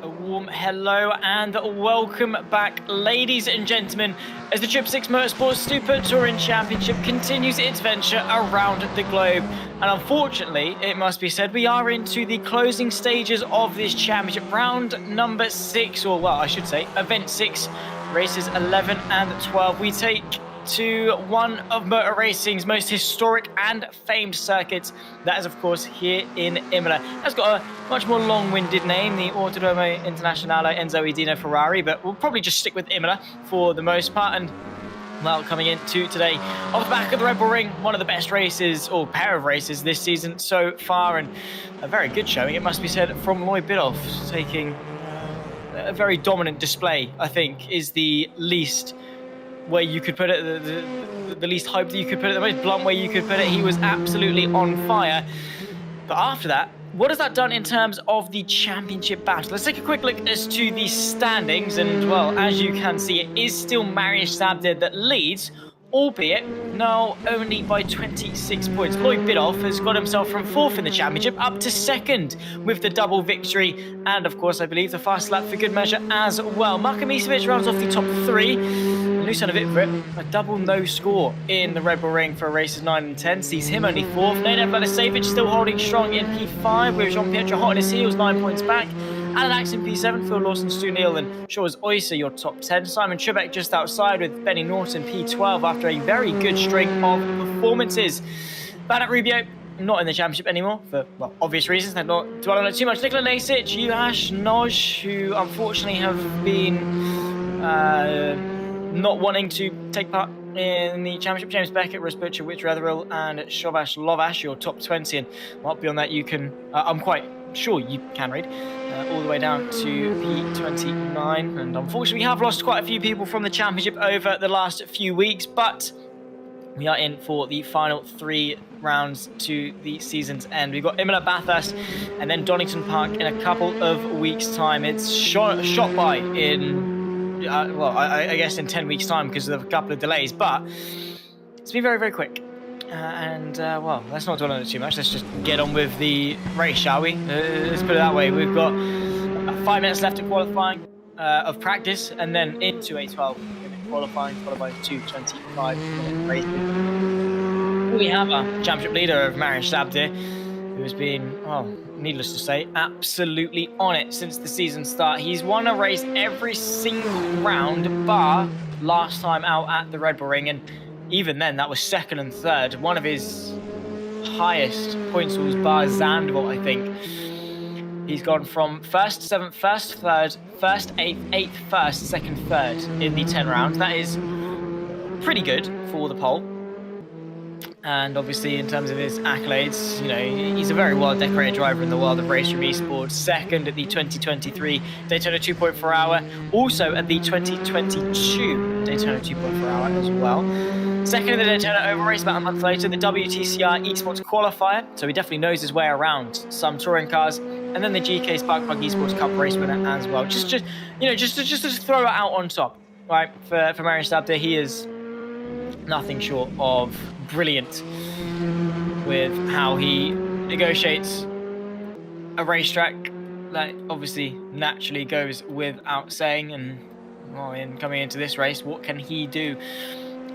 A warm hello and welcome back, ladies and gentlemen, as the Trippsix Motorsport Super Touring Championship continues its venture around the globe. And unfortunately, it must be said, we are into the closing stages of this championship, round number 6, or well, I should say, event 6, races 11 and 12. We take to one of motor racing's most historic and famed circuits. That is, of course, here in Imola. That's got a much more long-winded name, the Autodromo Internazionale Enzo Edino Ferrari, but we'll probably just stick with Imola for the most part. And well, coming into today, off the back of the Red Bull Ring, one of the best races, or pair of races this season so far, and a very good showing, it must be said, from Lloyd Biddulph, taking a very dominant display, I think, is the least way you could put it, the least hype that you could put it, the most blunt way you could put it. He was absolutely on fire. But after that, what has that done in terms of the championship battle? Let's take a quick look as to the standings. And, well, as you can see, it is still Mariusz Sabdir that leads, albeit now only by 26 points. Lloyd Biddulph has got himself from 4th in the championship up to 2nd with the double victory. And, of course, I believe the fast lap for good measure as well. Marko Misevic rounds off the top 3. Imola, a double no score in the Red Bull Ring for races 9 and 10, sees him only 4th. Nenad Vladisevic still holding strong in P5, with Jean-Pietro hot on his heels, 9 points back. Alan Axe in P7, Phil Lawson, Stu Neal and Shaw's Oyster, your top 10. Simon Trebek just outside with Benny Norton, P12, after a very good string of performances. Banat Rubio, not in the championship anymore for, well, obvious reasons. They're not dwelling on it too much. Nikola Lasic, Juhasz, Noj, who unfortunately have been not wanting to take part in the championship. James Beckett, Rusbutcher, Witch Retheril and Shovash Lovash, your top 20. And well, beyond that, you can, I'm quite sure you can read, all the way down to P29. And unfortunately, we have lost quite a few people from the championship over the last few weeks, but we are in for the final 3 rounds to the season's end. We've got Imola, Bathurst, and then Donington Park in a couple of weeks' time. It's shot by in well, I guess in 10 weeks' time because of a couple of delays, but it's been very, very quick. Well, let's not dwell on it too much. Let's just get on with the race, shall we? Let's put it that way. We've got 5 minutes left of qualifying, of practice, and then into a 12-minute qualifying, followed by 2 25-minute races. We have a championship leader of Mariusz Sabdir, who has been, well, needless to say, absolutely on it since the season start. He's won a race every single round, bar last time out at the Red Bull Ring, and even then, that was 2nd and 3rd. One of his highest points was bar Zandvoort, I think. He's gone from 1st, 7th, 1st, 3rd, 1st, 8th, 8th, 1st, 2nd, 3rd in the 10 rounds. That is pretty good for the pole. And obviously, in terms of his accolades, you know, he's a very well-decorated driver in the world of race from esports. 2nd at the 2023 Daytona 2.4 hour, also at the 2022 Daytona 2.4 hour as well. 2nd in the Daytona Oval race about a month later, the WTCR esports qualifier, so he definitely knows his way around some touring cars. And then the GK Spark Plug Esports Cup race winner as well. Just to throw it out on top, right? For Mariusz Sabdir, he is nothing short of brilliant with how he negotiates a racetrack. That obviously naturally goes without saying. And well, in coming into this race, what can he do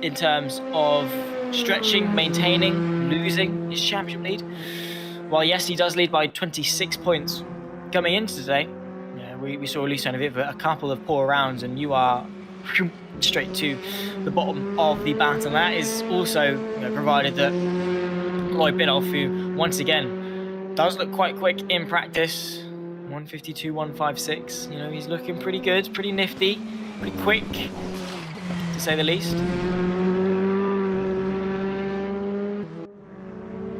in terms of stretching, maintaining, losing his championship lead? Well, yes, he does lead by 26 points coming into today. Yeah, we saw Luciano Viva a couple of poor rounds, and you are straight to the bottom of the battle. And that is also, you know, provided that Lloyd Biddulph, who once again does look quite quick in practice, 152, 156. You know, he's looking pretty good, pretty nifty, pretty quick, to say the least.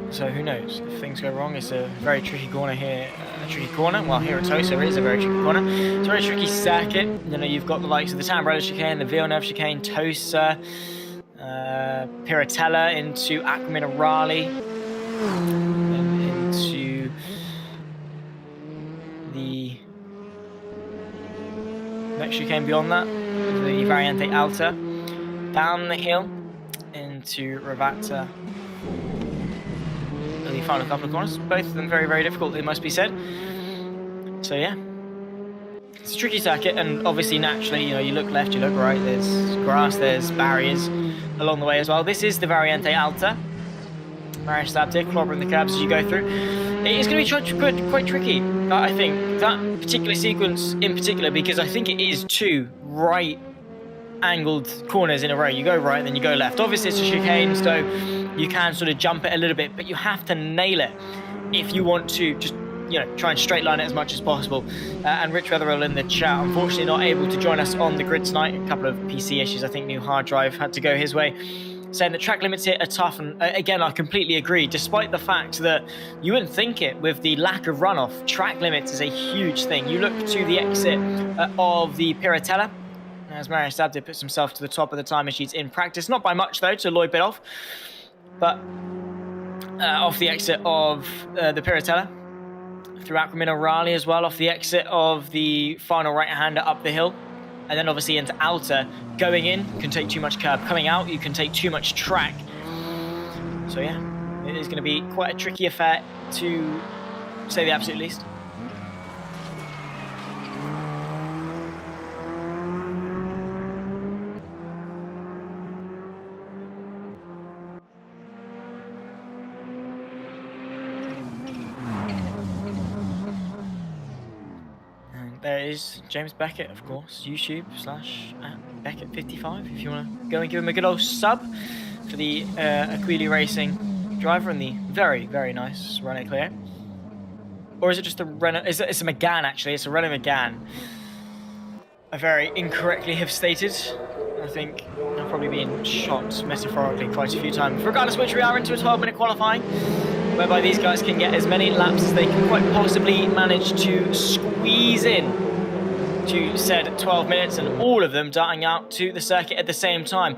So who knows? If things go wrong, it's a very tricky corner here. Well, here at Tosa, it is a very tricky corner. It's a very tricky circuit. You know, you've got the likes of the Tamburello chicane, the Villeneuve chicane, Tosa, Piratella into Acqua Minerale, and into the next chicane beyond that, the Variante Alta, down the hill into Ravata. The final couple of corners, both of them very, very difficult, it must be said. So yeah, It's a tricky circuit, and obviously naturally, you know, you look left, you look right, there's grass, there's barriers along the way as well. This is the Variante Alta. Marius Sabdir clobbering the curbs as you go through. It is going to be quite tricky, I think, that particular sequence in particular, because I think it is 2 right angled corners in a row. You go right, then you go left. Obviously it's a chicane, so you can sort of jump it a little bit, but you have to nail it if you want to just, you know, try and straight line it as much as possible. And Rich Wetherill in the chat, unfortunately not able to join us on the grid tonight. A couple of PC issues, I think new hard drive had to go his way, saying that track limits here are tough. And again, I completely agree, despite the fact that you wouldn't think it with the lack of runoff. Track limits is a huge thing. You look to the exit of the Piratella, as Marius Sabdir puts himself to the top of the timer sheets in practice. Not by much, though, to Lloyd Biddulph. But off the exit of the Piratella, through Aquamino Raleigh as well, off the exit of the final right-hander up the hill. And then obviously into Alta. Going in, can take too much curb. Coming out, you can take too much track. So yeah, it is going to be quite a tricky affair, to say the absolute least. There is James Beckett, of course, YouTube/Beckett55, if you want to go and give him a good old sub for the Aquili Racing driver and the very, very nice Renault Clio. Or is it just a Renault? It's a Megane, actually. It's a Renault Megane. I very incorrectly have stated. I think I've probably been shot metaphorically quite a few times. Regardless which, we are into a 12-minute qualifying, whereby these guys can get as many laps as they can quite possibly manage to squeeze in to said 12 minutes, and all of them darting out to the circuit at the same time.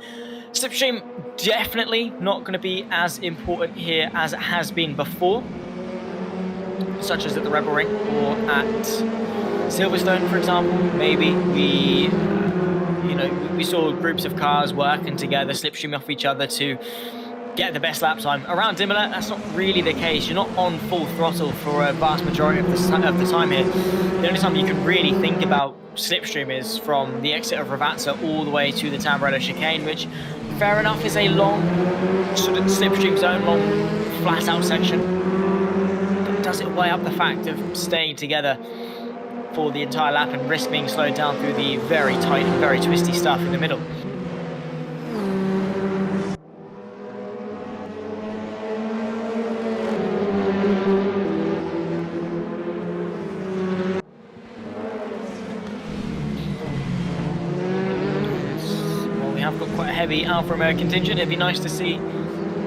Slipstream definitely not going to be as important here as it has been before, such as at the Rebel Ring or at Silverstone, for example. Maybe we saw groups of cars working together, slipstreaming off each other to get the best lap time. Around Imola, that's not really the case. You're not on full throttle for a vast majority of the time here. The only time you can really think about slipstream is from the exit of Ravazza all the way to the Tamburello chicane, which, fair enough, is a long sort of slipstream zone, long flat out section. But does it weigh up the fact of staying together for the entire lap and risk being slowed down through the very tight and very twisty stuff in the middle? Heavy Alfa Romeo contingent. It'd be nice to see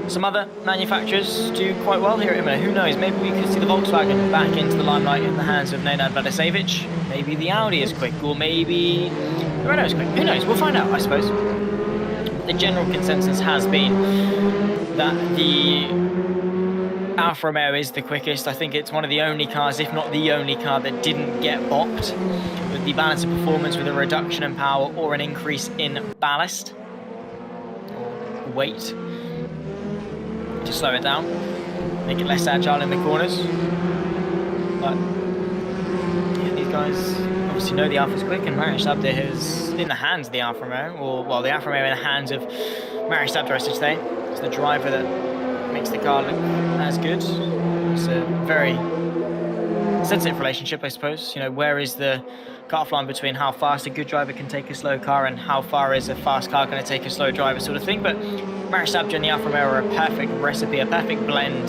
some other manufacturers do quite well here at Imola. Who knows? Maybe we could see the Volkswagen back into the limelight in the hands of Nenad Vladisevic. Maybe the Audi is quick, or maybe the Renault is quick. Who knows? We'll find out, I suppose. The general consensus has been that the Alfa Romeo is the quickest. I think it's one of the only cars, if not the only car, that didn't get bopped with the balance of performance with a reduction in power or an increase in ballast. Weight to slow it down, make it less agile in the corners. But yeah, these guys obviously know the Alfa's quick, and Marius Sabdir is in the hands of the Alfa Romeo, or well, the Alfa Romeo in the hands of Marius Sabdir, I should say. It's the driver that makes the car look as good. It's a very sensitive relationship, I suppose. You know, where is the cut-off line between how fast a good driver can take a slow car and how far is a fast car going to take a slow driver, sort of thing. But Marius Sabdir and the Alfa Romeo are a perfect recipe, a perfect blend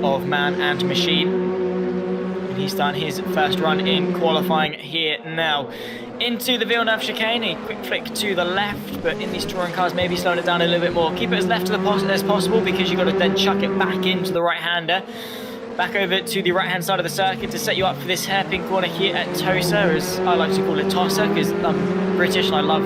of man and machine. And he's done his first run in qualifying here now. Into the Villeneuve chicane, a quick flick to the left, but in these touring cars, maybe slowing it down a little bit more. Keep it as left as possible, because you've got to then chuck it back into the right-hander. Back over to the right-hand side of the circuit to set you up for this hairpin corner here at Tosa, as I like to call it Tossa, because I'm British and I love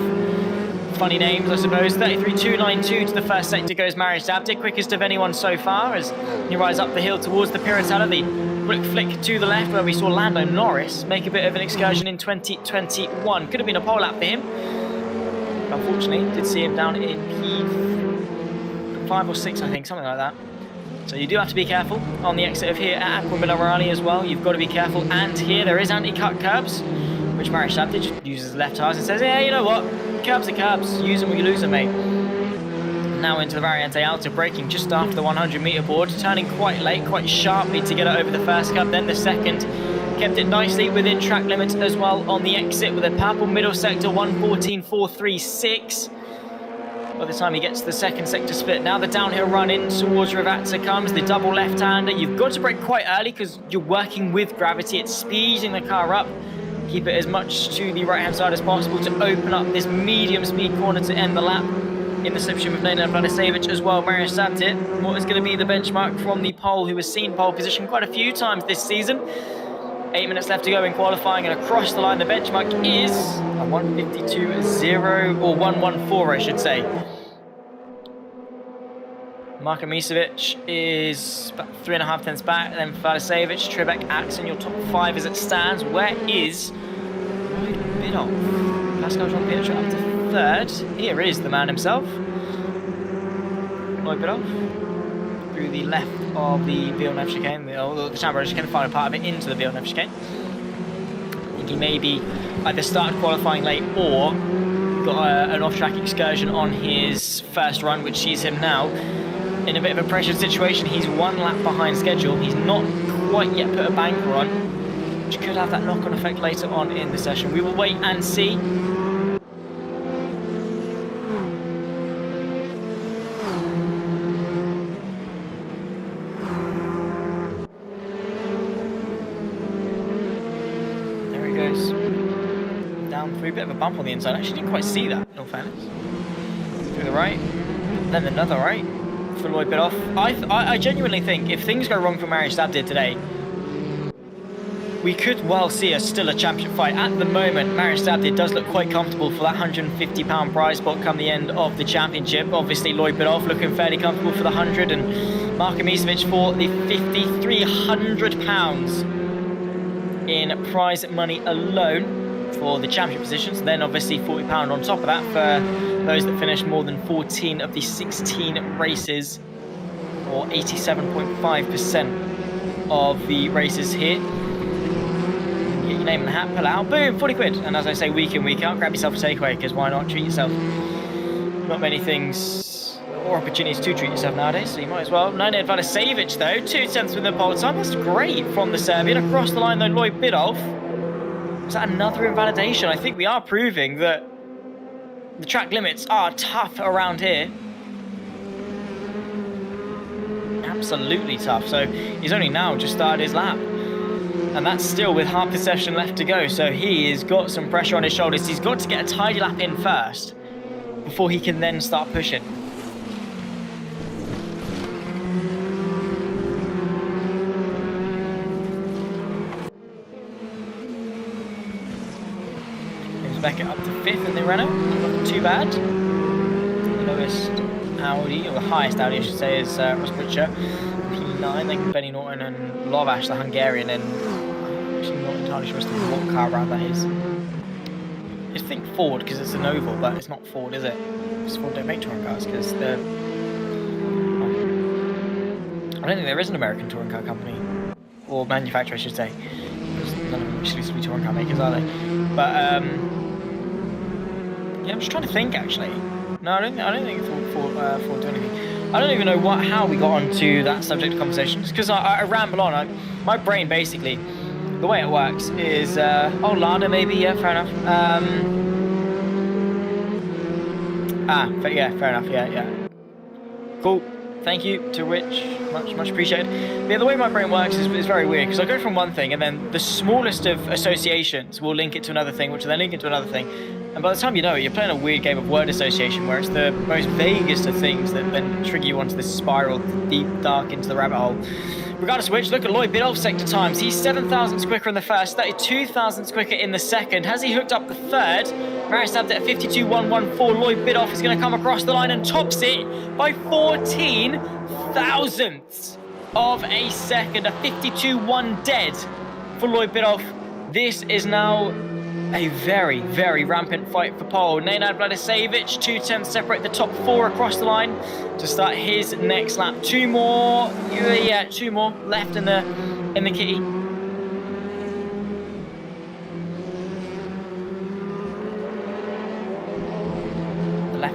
funny names, I suppose. 33.292 to the first sector goes Marius Sabdir, quickest of anyone so far, as he rides up the hill towards the Piratella. The quick flick to the left, where we saw Lando Norris make a bit of an excursion in 2021. Could have been a pole lap for him. Unfortunately, did see him down in P5 or 6, I think, something like that. So you do have to be careful on the exit of here at Aquamino Raleigh as well. You've got to be careful. And here there is anti-cut curbs which Mariusz Sabtic just uses left tires and says, yeah, you know what, curbs are curbs, use them when you lose them, mate. Now into the Variante Alta, braking just after the 100-meter board, turning quite late, quite sharply to get it over the first curb, then the second. Kept it nicely within track limits as well on the exit with a purple middle sector 1:14.436. By the time he gets to the second sector split, now the downhill run in towards Rivazza comes, the double left-hander. You've got to brake quite early because you're working with gravity. It's speeding the car up. Keep it as much to the right-hand side as possible to open up this medium speed corner to end the lap. In the slipstream of Nenad Vladisevic as well, Mariusz Sabtic. What is going to be the benchmark from the pole, who has seen pole position quite a few times this season. 8 minutes left to go in qualifying, and across the line the benchmark is a 1:52.0 or 1:14, I should say. Marko Misevic is about 3.5 tenths back, then Vladisevic, Trebek, Axon, your top 5 as it stands. Where is Bidov? Pascal Jean-Pierre up to 3rd. Here is the man himself, Lloyd Bidov. Through the left of the Villeneuve chicane, the Chambers chicane, the final part of it into the Villeneuve chicane. I think he maybe either started qualifying late or got an off-track excursion on his first run, which sees him now in a bit of a pressured situation. He's 1 lap behind schedule. He's not quite yet put a banker on, which could have that knock-on effect later on in the session. We will wait and see. Down through, a bit of a bump on the inside. I actually didn't quite see that, in all fairness. Through the right, then another right for Lloyd Bidov. I genuinely think if things go wrong for Mariusz Sabtic today, we could well see still a championship fight. At the moment, Mariusz Sabtic does look quite comfortable for that £150 prize pot come the end of the championship. Obviously, Lloyd Bidov looking fairly comfortable for the 100, and Marko Misevic for the £5,300 in prize money alone for the championship positions. Then obviously £40 on top of that for those that finish more than 14 of the 16 races, or 87.5% of the races here. Get your name in the hat, pull out, boom, 40 quid. And as I say, week in, week out, grab yourself a takeaway, because why not? Treat yourself. Not many things or opportunities to treat yourself nowadays, so you might as well. Nenad Vladisevic though, 2 tenths with the pole time. That's great from the Serbian. Across the line though, Lloyd Bidov. Is that another invalidation? I think we are proving that the track limits are tough around here. Absolutely tough. So he's only now just started his lap, and that's still with half the session left to go. So he has got some pressure on his shoulders. He's got to get a tidy lap in first before he can then start pushing. Beckett up to 5th in the Renault, not too bad. The lowest Audi, or the highest Audi I should say, is Rusbridger, P9, then Benny Norton and Lovash, the Hungarian, and I'm actually not entirely sure as to what car round that is. I think Ford, because it's an oval, but it's not Ford, is it? Because Ford don't make touring cars, because they're... I don't think there is an American touring car company, or manufacturer I should say, because none of them are exclusively touring car makers, are they? But, yeah, I'm just trying to think actually. No, I don't think Ford do anything. I don't even know how we got onto that subject of conversation. Because I ramble on. My brain basically, the way it works is oh, Lada maybe, yeah, fair enough. Yeah, fair enough, yeah. Cool. Thank you, to which, much appreciated. But yeah, the way my brain works is very weird, because I go from one thing, and then the smallest of associations will link it to another thing, which will then link it to another thing. And by the time you know it, you're playing a weird game of word association, where it's the most vaguest of things that then trigger you onto this spiral deep, dark into the rabbit hole. Regardless of which, look at Lloyd Bidov's sector times. He's 7 thousandths quicker in the first, 32 thousandths quicker in the second. Has he hooked up the third? Mariusz Sabtic at 52.114. Lloyd Bidov is going to come across the line and tops it by 14 thousandths of a second. A 52.1 dead for Lloyd Bidov. This is now a very, very rampant fight for pole. Nenad Vladisevic, 2 tenths separate the top 4 across the line to start his next lap. 2 more, yeah, 2 more left in the kitty.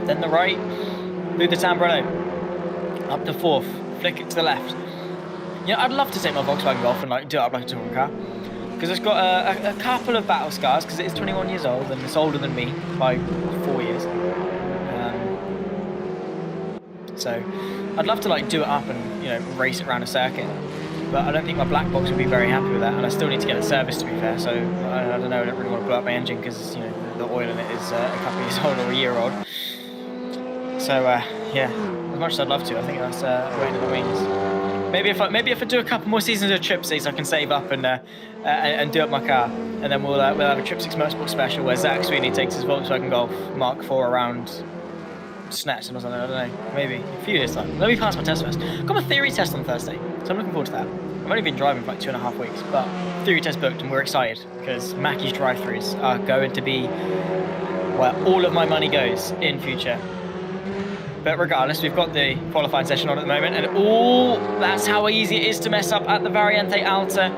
then the right, through the Tamburello, up to 4th, flick it to the left. Yeah, I'd love to take my Volkswagen Golf and like do it up like a touring car, because it's got a couple of battle scars, because it is 21 years old and it's older than me by 4 years. So I'd love to like do it up and, you know, race it around a circuit, but I don't think my black box would be very happy with that, and I still need to get it serviced, to be fair. So I don't know, I don't really want to blow up my engine, because, you know, the oil in it is a couple of years old or a year old. So yeah, as much as I'd love to, I think that's way into the wings. Maybe if I do a couple more seasons of Trippsix, I can save up and do up my car, and then we'll have a Trippsix Motorsport special where Zach Sweeney takes his Volkswagen Golf Mark IV around Snatch or something. I don't know, maybe a few years time. Let me pass my test first. I've got my theory test on Thursday, so I'm looking forward to that. I've only been driving for like 2.5 weeks, but theory test booked, and we're excited because Mackie's drive-throughs are going to be where all of my money goes in future. But regardless, we've got the qualifying session on at the moment, and that's how easy it is to mess up at the Variante Alta.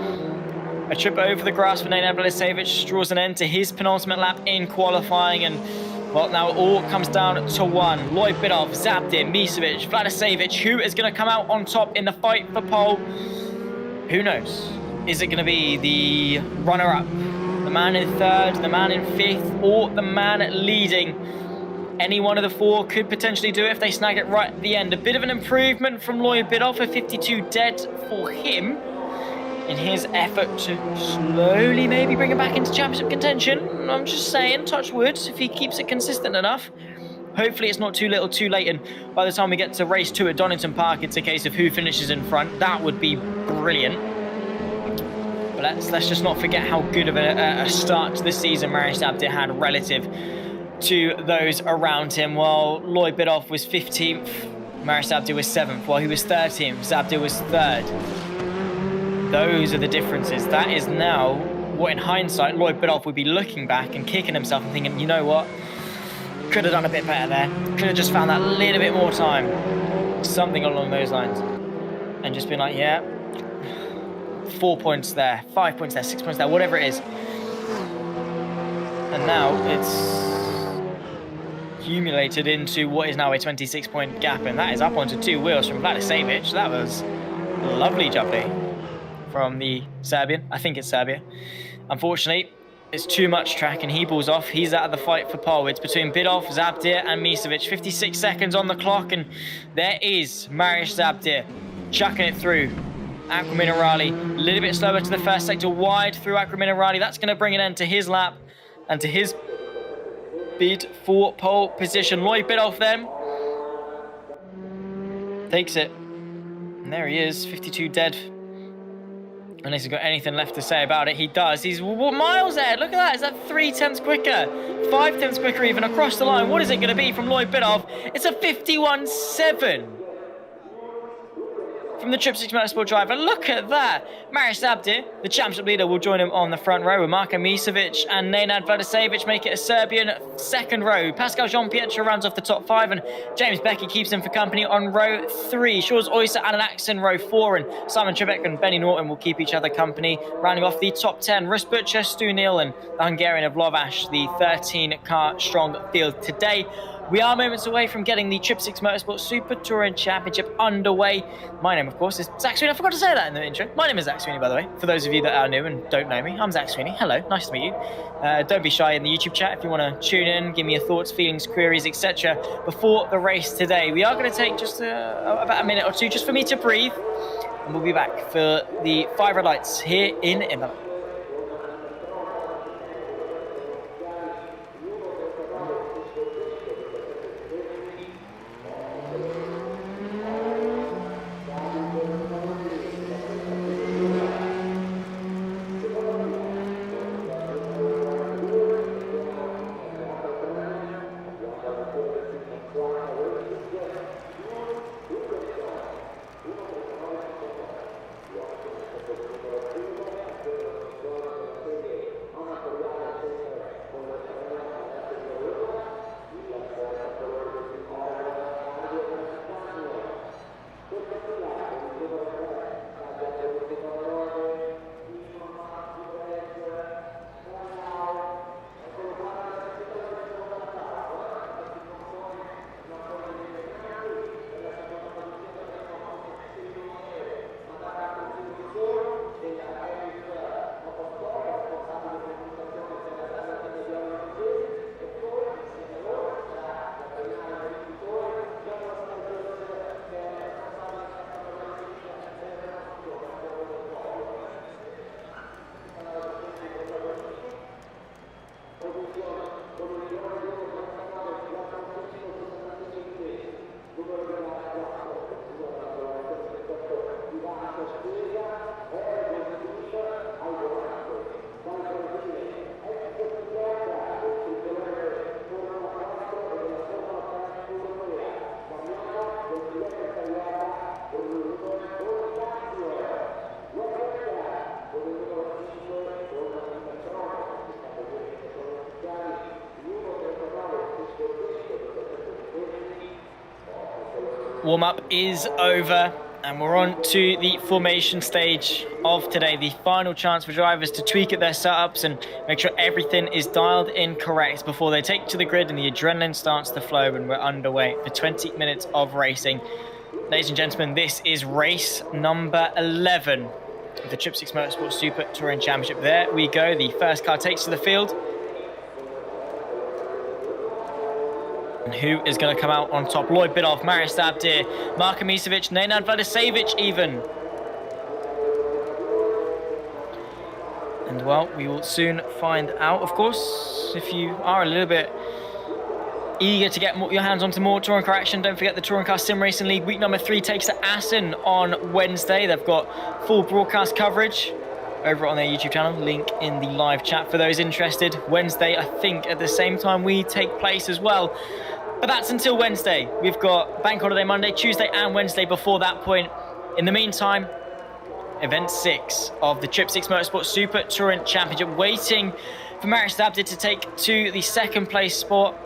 A trip over the grass for Nenad Vladicevic draws an end to his penultimate lap in qualifying, and well, now it all comes down to one. Lloyd Biddulph, Zabdir, Misevic, Vladicevic, who is going to come out on top in the fight for pole? Who knows? Is it going to be the runner-up, the man in 3rd, the man in 5th, or the man leading? Any one of the 4 could potentially do it if they snag it right at the end. A bit of an improvement from Lloyd Biddulph, a 52 dead for him in his effort to slowly maybe bring him back into championship contention. I'm just saying, touch wood, if he keeps it consistent enough. Hopefully it's not too little too late, and by the time we get to race 2 at Donington Park, it's a case of who finishes in front. That would be brilliant. But let's just not forget how good of a start to the season Marius Zabdir had relative to those around him. While Lloyd Biddulph was 15th, Marius Zabdir was 7th. While he was 13th, Zabdir was 3rd. Those are the differences. That is now what, in hindsight, Lloyd Biddulph would be looking back and kicking himself and thinking, you know what, could have done a bit better there. Could have just found that little bit more time. Something along those lines. And just been like, yeah, 4 points there, 5 points there, 6 points there, whatever it is. And now it's accumulated into what is now a 26-point gap, and that is up onto 2 wheels from Vladicevic. That was lovely jubbly from the Serbian. I think it's Serbia. Unfortunately, it's too much track and he balls off. He's out of the fight for pole. It's between Biddulph, Zabdir and Misevic. 56 seconds on the clock, and there is Marius Zabdir chucking it through Aqua Minerali. A little bit slower to the first sector, wide through Aqua Minerali. That's going to bring an end to his lap and to his bid for pole position. Lloyd Biddulph then takes it, and there he is, 52 dead. Unless he's got anything left to say about it, he does. He's miles ahead. Look at that. Is that 3/10 quicker? 5/10 quicker even across the line. What is it going to be from Lloyd Biddulph? It's a 51.7 from the Trippsix Motorsport driver. Look at that. Marius Zabdir, the championship leader, will join him on the front row, with Marko Misevic and Nenad Vladicevic make it a Serbian second row. Pascal Jean-Pietro rounds off the top 5, and James Becky keeps him for company on row 3. Shaw's Oyster and Axon row 4, and Simon Trebek and Benny Norton will keep each other company, rounding off the top 10. Rusbutcher, Stu Neal and the Hungarian of Lovash, the 13-car strong field today. We are moments away from getting the Trippsix Motorsport Super Touring Championship underway. My name, of course, is Zach Sweeney. I forgot to say that in the intro. My name is Zach Sweeney, by the way. For those of you that are new and don't know me, I'm Zach Sweeney. Hello, nice to meet you. Don't be shy in the YouTube chat if you want to tune in, give me your thoughts, feelings, queries, etc. before the race today. We are going to take just about a minute or two just for me to breathe, and we'll be back for the 5 red lights here in Imola. Warm-up is over and we're on to the formation stage of today. The final chance for drivers to tweak at their setups and make sure everything is dialed in correct before they take to the grid and the adrenaline starts to flow and we're underway for 20 minutes of racing. Ladies and gentlemen, this is race number 11 of the Trippsix Motorsport Super Touring Championship. There we go. The first car takes to the field. And who is going to come out on top? Lloyd Bidoff, Marius Abdir, Marko Misevic, Nenad Vladisevic even. And well, we will soon find out, of course. If you are a little bit eager to get your hands onto more touring car action, don't forget the Touring Car Sim Racing League week number 3 takes to Assen on Wednesday. They've got full broadcast coverage over on their YouTube channel, link in the live chat for those interested. Wednesday, I think at the same time we take place as well, but that's until Wednesday. We've got Bank Holiday Monday, Tuesday and Wednesday before that point. In the meantime, event 6 of the Trippsix Motorsport Super Touring Championship, waiting for Marius Abdir to take to the second place spot,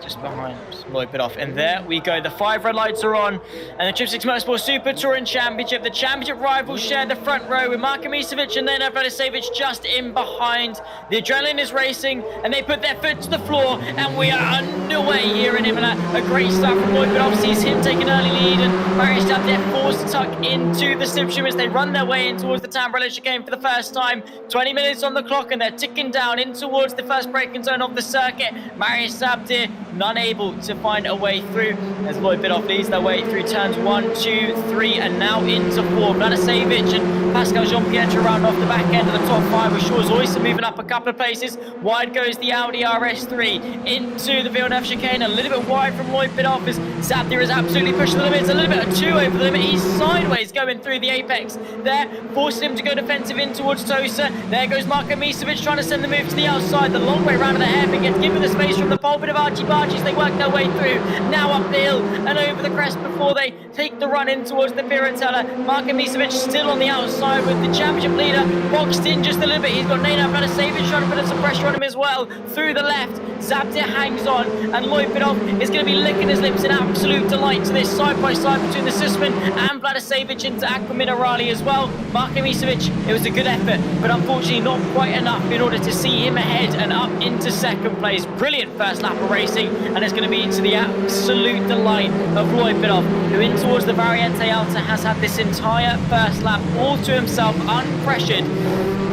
just behind Lloyd Bidoff. And there we go. The 5 red lights are on. And the Trippsix Motorsport Super Touring Championship. The championship rivals share the front row with Marko Misevic and Nenad Vladisevic just in behind. The adrenaline is racing and they put their foot to the floor. And we are underway here in Imola. A great start from Lloyd Bidoff. Sees him take an early lead. And Marius Abdir forced to tuck into the slipstream as they run their way in towards the Tambrella chicane for the first time. 20 minutes on the clock and they're ticking down in towards the first braking zone of the circuit. Marius Abdir unable to find a way through as Lloyd Bidoff leads their way through turns 1, 2, 3 and now into 4. Vladisevic and Pascal Jean-Pierre round off the back end of the top 5 with Shores Oyster moving up a couple of places. Wide goes the Audi RS3 into the Villeneuve chicane, a little bit wide from Lloyd Bidoff as Abdir is absolutely pushing the limits, a little bit of 2 over the limit. He's sideways going through the apex there, forcing him to go defensive in towards Tosa. There goes Marko Misevic trying to send the move to the outside, the long way round of the hairpin, gets given the space from the pulpit of Archie Bargy. They work their way through, now up the hill and over the crest before they take the run in towards the Piratella. Marko Misevic still on the outside with the championship leader boxed in just a little bit. He's got Nenad Vladisevic trying to put some pressure on him as well. Through the left, Abdir hangs on and Lloyd Bidoff is going to be licking his lips in absolute delight to this side by side between the Sussman and Vladisevic into Aqua Minerali as well. Marko Misevic, it was a good effort, but unfortunately not quite enough in order to see him ahead and up into second place. Brilliant first lap of racing, and it's going to be to the absolute delight of Lloyd Bidoff, who in towards the Variante Alta has had this entire first lap all to himself, unpressured.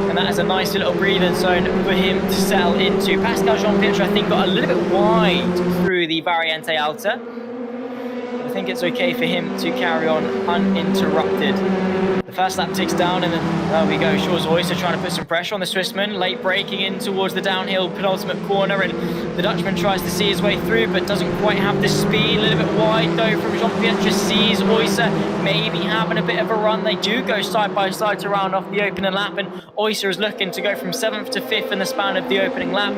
And that is a nice little breathing zone for him to settle into. Pascal Jean-Pierre, I think, got a little bit wide through the Variante Alta. I think it's okay for him to carry on uninterrupted. The first lap ticks down and then there we go. Shores Oyster trying to put some pressure on the Swissman. Late braking in towards the downhill penultimate corner and the Dutchman tries to see his way through but doesn't quite have the speed. A little bit wide though from Jean-Pierre. Sees Oyster maybe having a bit of a run. They do go side by side to round off the opening lap and Oyster is looking to go from 7th to 5th in the span of the opening lap.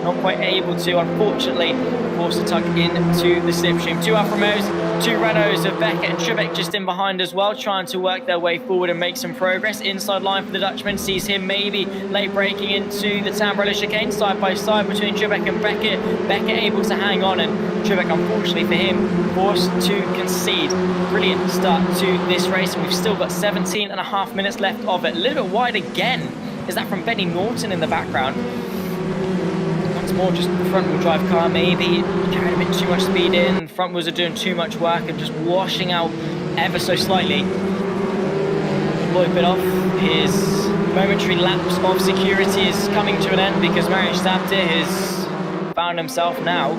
Not quite able to, unfortunately, forced to tuck into the slipstream. 2 Alfa Romeos, 2 Renaults of Beckett and Trippsix just in behind as well, trying to work their way forward and make some progress. Inside line for the Dutchman, sees him maybe late braking into the Tambrella chicane, side by side between Trippsix and Beckett. Beckett able to hang on and Trippsix, unfortunately for him, forced to concede. Brilliant start to this race and we've still got 17.5 minutes left of it. A little bit wide again. Is that from Benny Norton in the background? Once more, just the front wheel drive car maybe carried a bit too much speed in. Front wheels are doing too much work and just washing out ever so slightly. Lloyd Bidoff, his momentary lapse of security is coming to an end because Marius Abdir has found himself now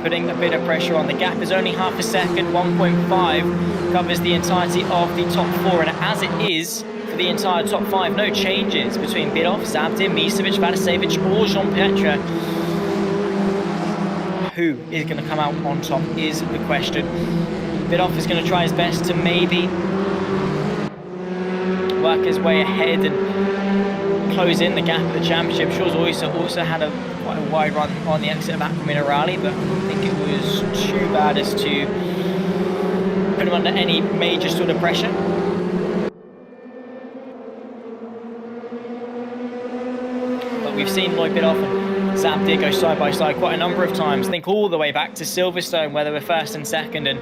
putting a bit of pressure on. The gap is only half a second, 1.5 covers the entirety of the top 4 and as it is for the entire top 5, no changes between Bidoff, Abdir, Misevic, Vladisevic or Jean-Pierre. Who is going to come out on top is the question. Bidoff is going to try his best to maybe work his way ahead and close in the gap of the championship. Shores also had quite a wide run on the exit of Aqua Minerali, but I don't think it was too bad as to put him under any major sort of pressure. But we've seen Lloyd Bidoff and Abdir go side by side quite a number of times. I think all the way back to Silverstone where they were first and second, and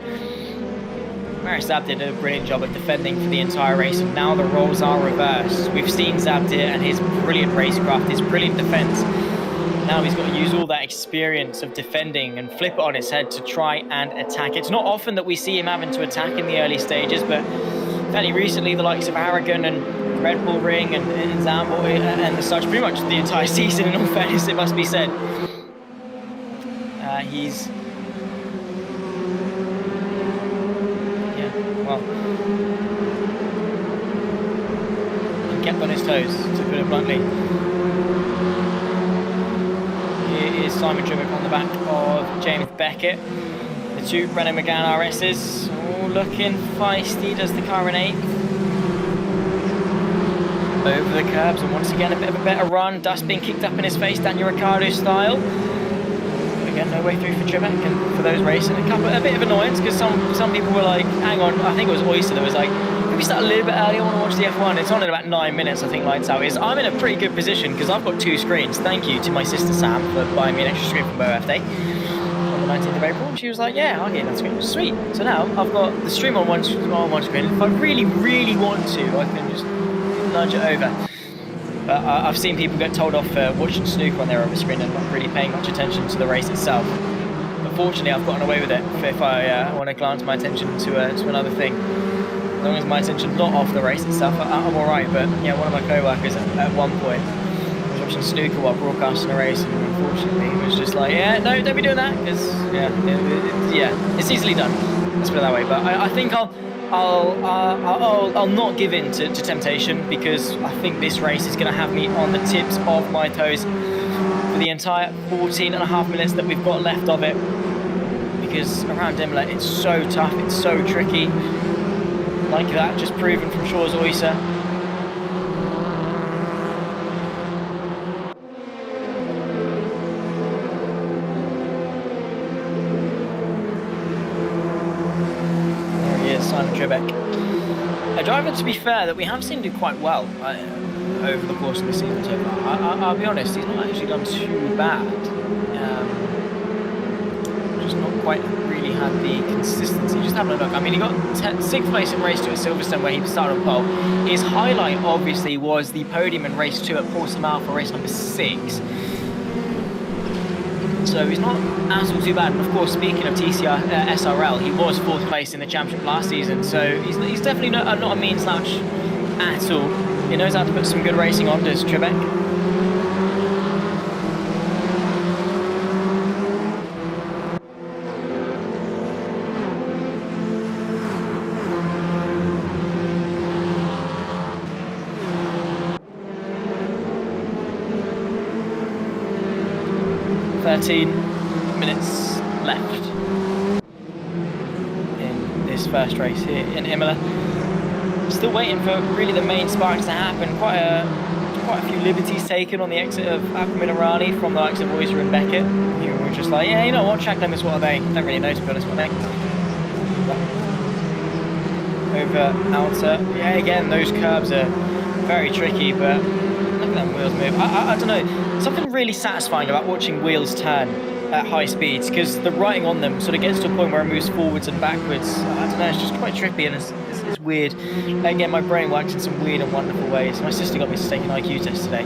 Zab did a brilliant job of defending for the entire race, and now the roles are reversed. We've seen Zabdir and his brilliant racecraft, his brilliant defense. Now he's got to use all that experience of defending and flip it on its head to try and attack. It's not often that we see him having to attack in the early stages, but fairly recently the likes of Aragon and Red Bull Ring and Zambo and such, pretty much the entire season, in all fairness, it must be said. He's... well, he kept on his toes, to put it bluntly. Here is Simon Trippsix on the back of James Beckett. The two Renault Megane RSs, all looking feisty. Does the car in 8th. Over the curbs, and once again a bit of a better run. Dust being kicked up in his face, Daniel Ricciardo style. Again, no way through for Trippsix, and for those racing, a bit of annoyance, because some people were like, hang on, I think it was Oyster that was like, can we start a little bit early, I want to watch the F1. It's on in about 9 minutes, I think, lights out is. I'm in a pretty good position, because I've got 2 screens. Thank you to my sister Sam for buying me an extra screen for my birthday on the 19th of April, and she was like, yeah, I'll get that screen. Sweet. So now I've got the stream on one screen. If I really, really want to, I can just nudge it over. But I've seen people get told off for watching snooker on their other screen and not really paying much attention to the race itself. But fortunately, I've gotten away with it if I want to glance my attention to another thing. As long as my attention's not off the race itself, I'm alright. But yeah, one of my co-workers at one point was watching snooker while broadcasting a race, and unfortunately he was just like, yeah, no, don't be doing that, because yeah, it's easily done. Let's put it that way. But I think I'll not give in to temptation, because I think this race is going to have me on the tips of my toes for the entire 14.5 minutes that we've got left of it, because around Imola it's so tough, it's so tricky. Like that, just proven from Shaw's Oyster. Simon Trippsix. A driver, to be fair, that we have seen do quite well over the course of the season so far. I'll be honest, he's not actually done too bad. Just not quite really had the consistency. Just having a look. I mean, he got 6th place in race 2 at Silverstone, where he started on pole. His highlight, obviously, was the podium in race 2 at Portimao for race number 6. So he's not at all too bad. And of course, speaking of TCR SRL, he was 4th place in the championship last season. So he's definitely not a mean slouch at all. He knows how to put some good racing on, does Trippsix. Minutes left in this first race here in Imola. Still waiting for really the main sparks to happen. Quite a few liberties taken on the exit of Aquaminarani from the likes of Oyster and Beckett. You were just like, yeah, you know what, track limits, what are they? Don't really know, to be honest, what they. Over outer. Yeah, again, those curbs are very tricky, but look at them wheels move. I don't know, something really satisfying about watching wheels turn at high speeds, because the writing on them sort of gets to a point where it moves forwards and backwards. I don't know, it's just quite trippy, and it's weird. Again, my brain works in some weird and wonderful ways. My sister got me to take an IQ test today,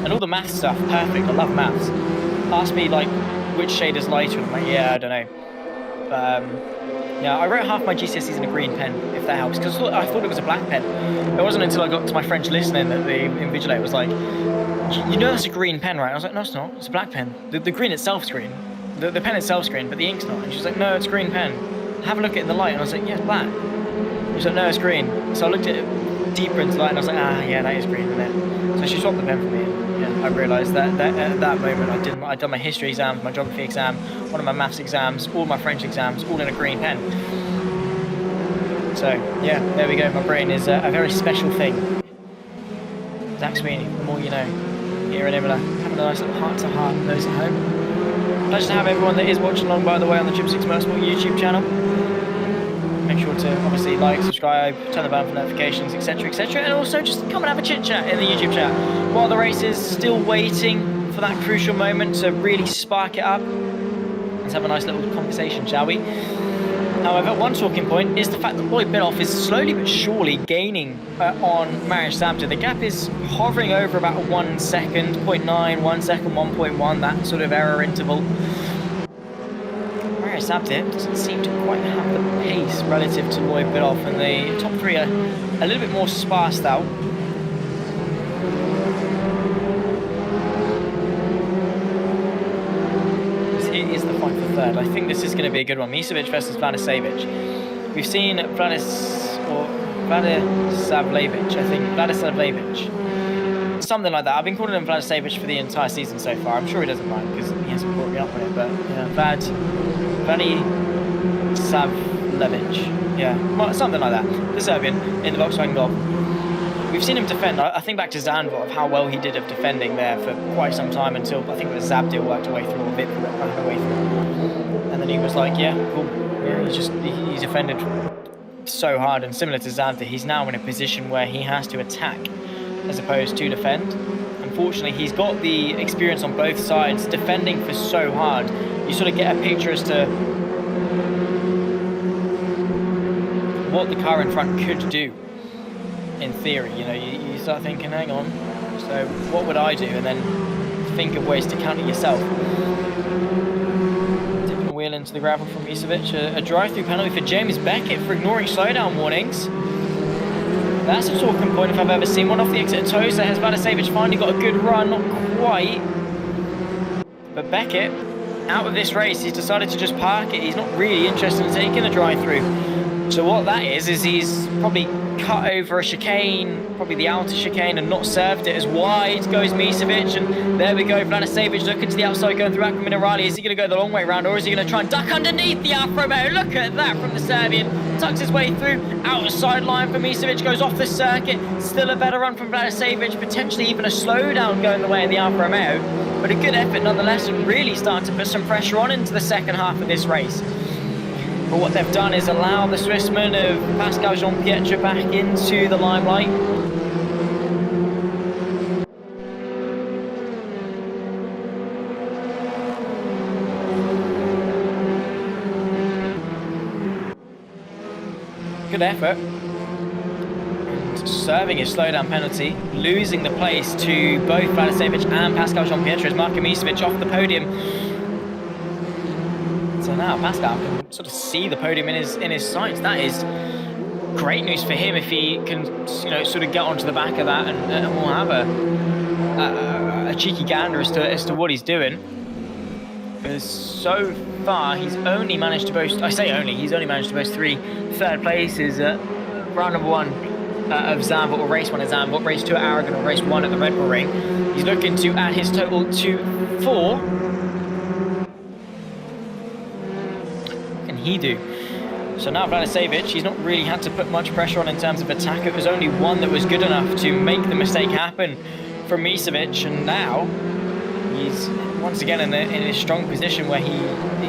and all the maths stuff, perfect. I love maths. Asked me like which shade is lighter, and I'm like, yeah, I don't know. Yeah, I wrote half my GCSEs in a green pen, if that helps, because I thought it was a black pen. It wasn't until I got to my French listening that the invigilator was like, you know that's a green pen, right? I was like, no, it's not. It's a black pen. The green itself's green. The pen itself's green, but the ink's not. And she's like, no, it's a green pen. Have a look at it in the light. And I was like, yeah, it's black. She's like, no, it's green. So I looked at it deeper into the light, and I was like, yeah, that is green, isn't it? So she swapped the pen for me. And I realised that at that moment I'd done my history exams, my geography exam, one of my maths exams, all my French exams, all in a green pen. So yeah, there we go. My brain is a very special thing. Zach Sweeney, the more you know, here in Imola, having a nice little heart-to-heart with those at home. Pleasure to have everyone that is watching along, by the way, on the Trippsix Motorsport YouTube channel. Make sure to obviously like, subscribe, turn the bell for notifications, etc, etc, and also just come and have a chit-chat in the YouTube chat while the race is still waiting for that crucial moment to really spark it up. Let's have a nice little conversation, shall we? However, one talking point is the fact that Lloyd Biddulph is slowly but surely gaining on Mariusz Zabda. The gap is hovering over about 1 second, 0.9, 1 second, 1.1, that sort of error interval. Mariusz Zabda doesn't seem to quite have the pace relative to Lloyd Biddulph, and the top three are a little bit more sparsed out. Is the fight for third. I think this is going to be a good one. Misevic versus Vladisavljevic. We've seen Vladisavljevic, I think. Vladisavljevic. Something like that. I've been calling him Vladisavljevic for the entire season so far. I'm sure he doesn't mind because he hasn't brought me up on it, but yeah, Vladisavljevic. Yeah, well, something like that. The Serbian in the Volkswagen Golf. We've seen him defend. I think back to Zandvoort of how well he did of defending there for quite some time until I think the Zabda worked away through, or Vip ran away through. And then he was like, yeah, cool. Yeah, he's defended so hard. And similar to Zabda, he's now in a position where he has to attack as opposed to defend. Unfortunately, he's got the experience on both sides, defending for so hard. You sort of get a picture as to what the car in front could do. In theory, you know, you start thinking, hang on, so what would I do? And then think of ways to counter yourself. Taking a wheel into the gravel from Misevic. A drive-through penalty for James Beckett for ignoring slowdown warnings. That's a talking point if I've ever seen one. Off the exit of Tosa has Vladisavljevic finally got a good run, not quite. But Beckett, out of this race, he's decided to just park it. He's not really interested in taking the drive-through. So what that is he's probably cut over a chicane, probably the outer chicane, and not served it as wide. Goes Misevic, and there we go. Vladisavljevic looking to the outside, going through Acque Minerali. Is he going to go the long way round, or is he going to try and duck underneath the Alfa Romeo? Look at that from the Serbian. Tucks his way through, outside line for Misevic, goes off the circuit. Still a better run from Vladisavljevic, potentially even a slowdown going the way in the Alfa Romeo. But a good effort nonetheless, and really starting to put some pressure on into the second half of this race. But what they've done is allow the Swissman of Pascal Jean-Pietre back into the limelight. Good effort. And serving his slowdown penalty, losing the place to both Vladisavljevic and Pascal Jean-Pietre as Marko Misevic off the podium. So now Pascal can sort of see the podium in his sights. That is great news for him if he can, you know, sort of get onto the back of that and we'll have a cheeky gander as to what he's doing. Because so far he's only managed to boast. I say only. He's only managed to boast 3 third places at round number 1 of Zandvoort, or race 1 at Zandvoort, race 2 at Aragon, or race 1 at the Red Bull Ring. He's looking to add his total to 4. He do. So now Vladisavljevic, he's not really had to put much pressure on in terms of attack. It was only one that was good enough to make the mistake happen from Misevic, and now he's once again in a strong position where he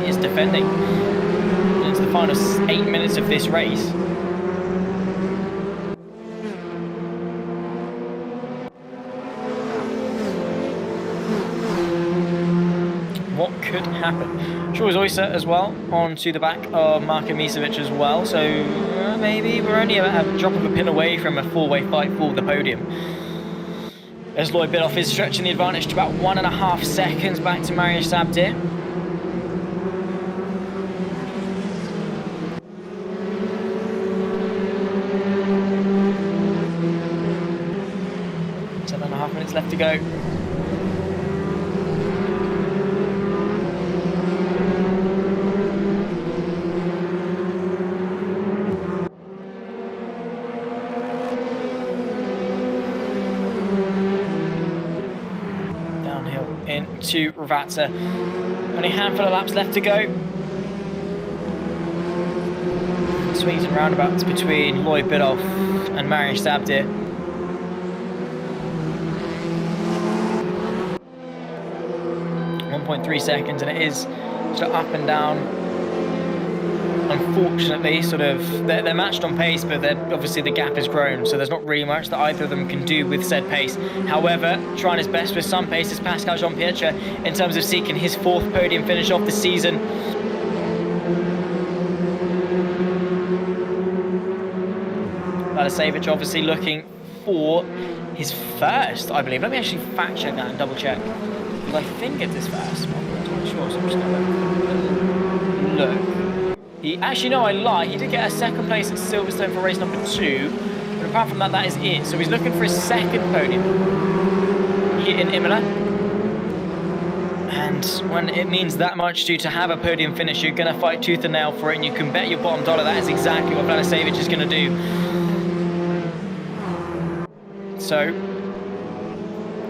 is defending. And it's the final 8 minutes of this race. What could happen? Sure was Oyster as well, onto the back of Marko Misevic as well, so maybe we're only a drop of a pin away from a 4-way fight for the podium. As Lloyd Biddulph is stretching the advantage to about 1.5 seconds back to Mariusz Zabda. Seven and a half minutes left to go. Into Ravazza. Only a handful of laps left to go. Swings and roundabouts between Lloyd Biddulph and Mariusz Zabda. .3 seconds, and it is sort of up and down. Unfortunately, sort of they're matched on pace, but obviously the gap has grown, so there's not really much that either of them can do with said pace. However, trying his best with some pace is Pascal Jean-Pietre in terms of seeking his 4th podium finish off the season. Vladisevic obviously looking for his first, I believe. Let me actually fact check that and double check. Because I think it's his first. I'm not sure, so I'm just going to look. Actually, no, I lie. He did get a second place at Silverstone for race number 2. But apart from that, that is it. So he's looking for his second podium here in Imola. And when it means that much to have a podium finish, you're going to fight tooth and nail for it, and you can bet your bottom dollar that is exactly what Vladisevic is going to do. So,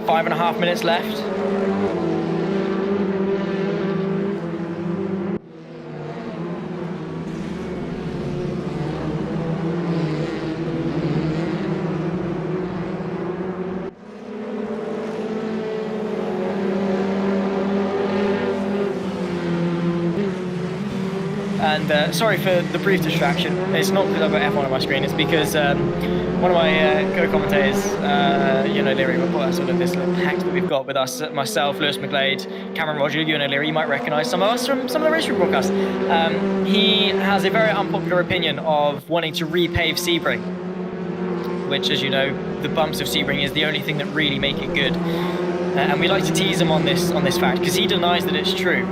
5.5 minutes left. And sorry for the brief distraction. It's not because I've got F1 on my screen, it's because one of my co-commentators, Leary, reported sort of this little pact that we've got with us, myself, Lewis McGlade, Cameron Roger, Leary. You might recognise some of us from some of the race broadcasts. He has a very unpopular opinion of wanting to repave Sebring, which, as you know, the bumps of Sebring is the only thing that really make it good. And we like to tease him on this fact, because he denies that it's true.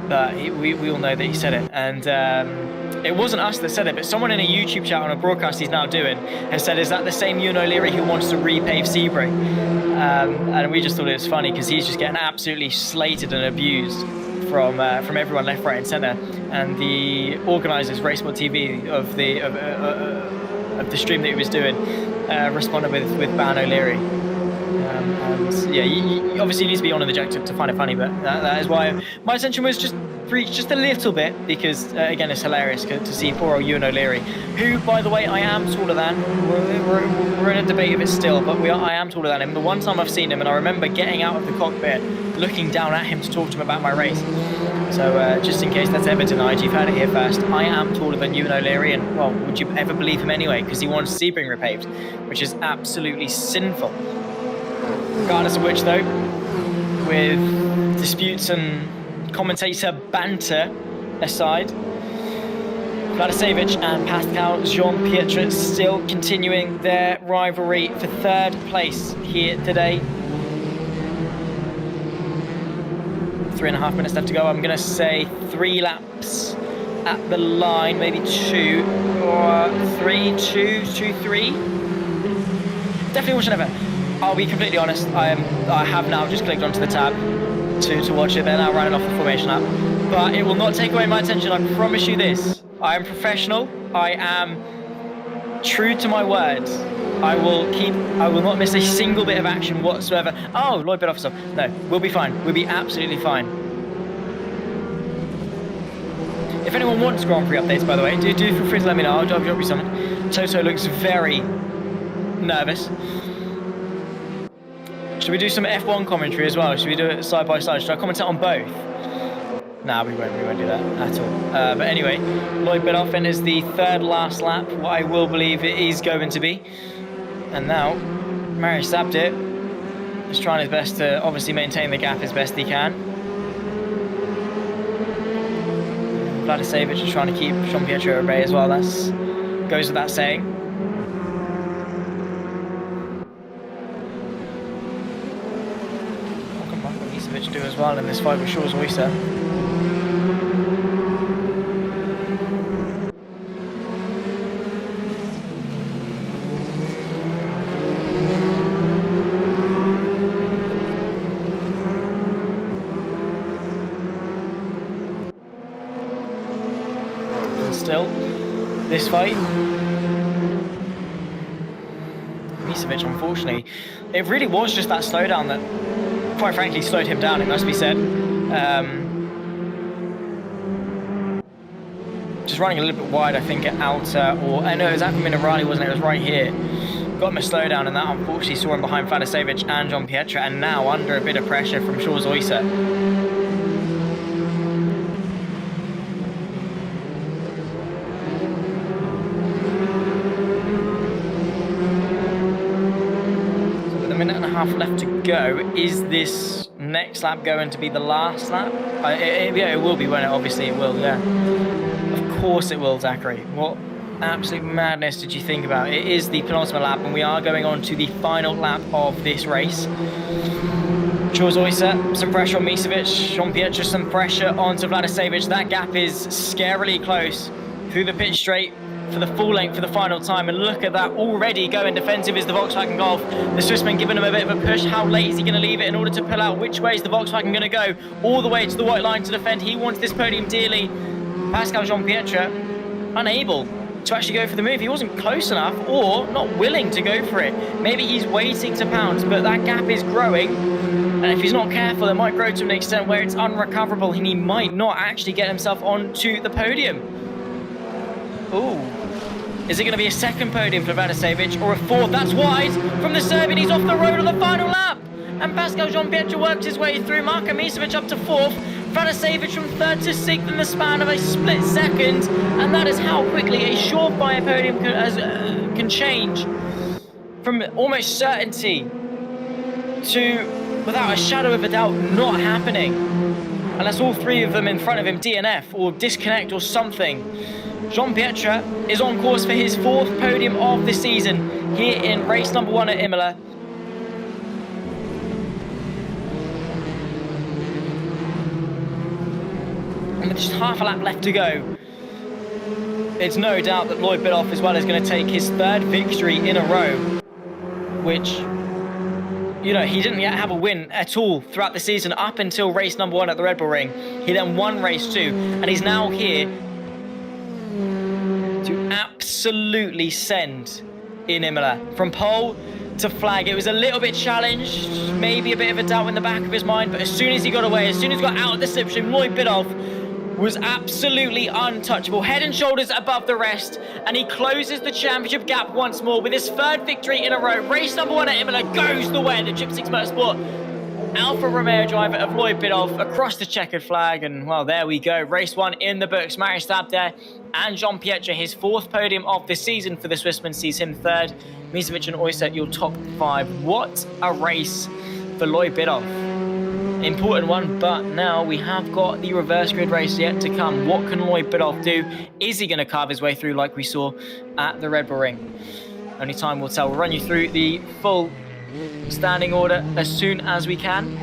But we all know that he said it, and it wasn't us that said it, but someone in a YouTube chat on a broadcast he's now doing has said, is that the same Leary who wants to repave Sebring? And we just thought it was funny because he's just getting absolutely slated and abused from everyone left, right and centre. And the organisers, Motorsport TV, of the stream that he was doing, responded with Ban O'Leary. And yeah, you obviously need to be on the jack to find it funny, but that is why my attention was just reached just a little bit, because again, it's hilarious to see poor old Ewan O'Leary, who, by the way, I am taller than. We're in a debate of it still, but I am taller than him. The one time I've seen him, and I remember getting out of the cockpit, looking down at him to talk to him about my race. So just in case that's ever denied, you've heard it here first. I am taller than Ewan O'Leary, and well, would you ever believe him anyway? Because he wants Sebring repaved, which is absolutely sinful. Regardless of which, though, with disputes and commentator banter aside, Vladisevic and Pascal Jean-Pietre still continuing their rivalry for third place here today. 3.5 minutes left to go. I'm going to say 3 laps at the line, maybe 2 or 3, 2, 3. Definitely watching over. I'll be completely honest, I have now just clicked onto the tab to watch it. They're now running off the formation lap. But it will not take away my attention, I promise you this. I am professional, I am true to my words. I will not miss a single bit of action whatsoever. Oh, Lloyd bit off some. No, we'll be fine. We'll be absolutely fine. If anyone wants Grand Prix updates, by the way, do feel free to let me know. I'll drop you something. Toto looks very nervous. Should we do some F1 commentary as well? Should we do it side by side? Should I commentate on both? Nah, we won't do that at all. But anyway, Lloyd Bidoff enters the third last lap, what I will believe it is going to be. And now, Marius Abdit is trying his best to obviously maintain the gap as best he can. Vladisevic is trying to keep Jean-Pietre at bay as well. That goes without saying. Do as well in this fight with Shaw's Oyster. And still, this fight, Misevic, unfortunately, it really was just that slowdown that, quite frankly, slowed him down, it must be said. Just running a little bit wide, I think, at outer, or I know it was Alfa Minerali, wasn't it? It was right here. Got him a slowdown, and that unfortunately saw him behind Vladisevic and Jean-Pietre, and now under a bit of pressure from Shaw's Oyster. Half left to go. Is this next lap going to be the last lap? Yeah, it will be, won't it? Obviously it will, yeah. Of course it will, Zachary. What absolute madness did you think about? It is the penultimate lap, and we are going on to the final lap of this race. Jules Oyster, some pressure on Misevic. Jean-Pierre, some pressure onto Vladisevic. That gap is scarily close through the pit straight for the full length for the final time. And look at that, already going defensive is the Volkswagen Golf. The Swissman giving him a bit of a push. How late is he going to leave it in order to pull out? Which way is the Volkswagen going to go? All the way to the white line to defend. He wants this podium dearly. Pascal Jean-Pierre unable to actually go for the move. He wasn't close enough or not willing to go for it. Maybe he's waiting to pounce, but that gap is growing. And if he's not careful, it might grow to an extent where it's unrecoverable and he might not actually get himself onto the podium. Ooh. Is it going to be a second podium for Vladisevic or a fourth? That's wide from the Serbian. He's off the road on the final lap. And Pascal Jean-Pierre works his way through. Marko Misevic up to fourth. Vladisevic from third to sixth in the span of a split second. And that is how quickly a surefire podium can change from almost certainty to, without a shadow of a doubt, not happening. Unless all three of them in front of him DNF or disconnect or something. Jean-Pierre is on course for his fourth podium of the season here in race number 1 at Imola. And with just half a lap left to go, it's no doubt that Lloyd Biddulph as well is going to take his third victory in a row, which, you know, he didn't yet have a win at all throughout the season up until race number 1 at the Red Bull Ring. He then won race 2, and he's now here to absolutely send in Imola. From pole to flag, it was a little bit challenged, maybe a bit of a doubt in the back of his mind, but as soon as he got away, as soon as he got out of the slipstream, Lloyd Biddulph was absolutely untouchable, head and shoulders above the rest, and he closes the championship gap once more with his third victory in a row. Race number 1 at Imola goes the way of the Trippsix Motorsport Alfa Romeo driver of Lloyd Biddulph across the checkered flag, and well, there we go. Race 1 in the books. Marius Stabder and Jean-Pierre, his fourth podium of the season for the Swissman, sees him third. Misevic and Oyster, your top 5. What a race for Lloyd Biddulph. Important one, but now we have got the reverse grid race yet to come. What can Lloyd Biddulph do? Is he going to carve his way through like we saw at the Red Bull Ring? Only time will tell. We'll run you through the full standing order as soon as we can.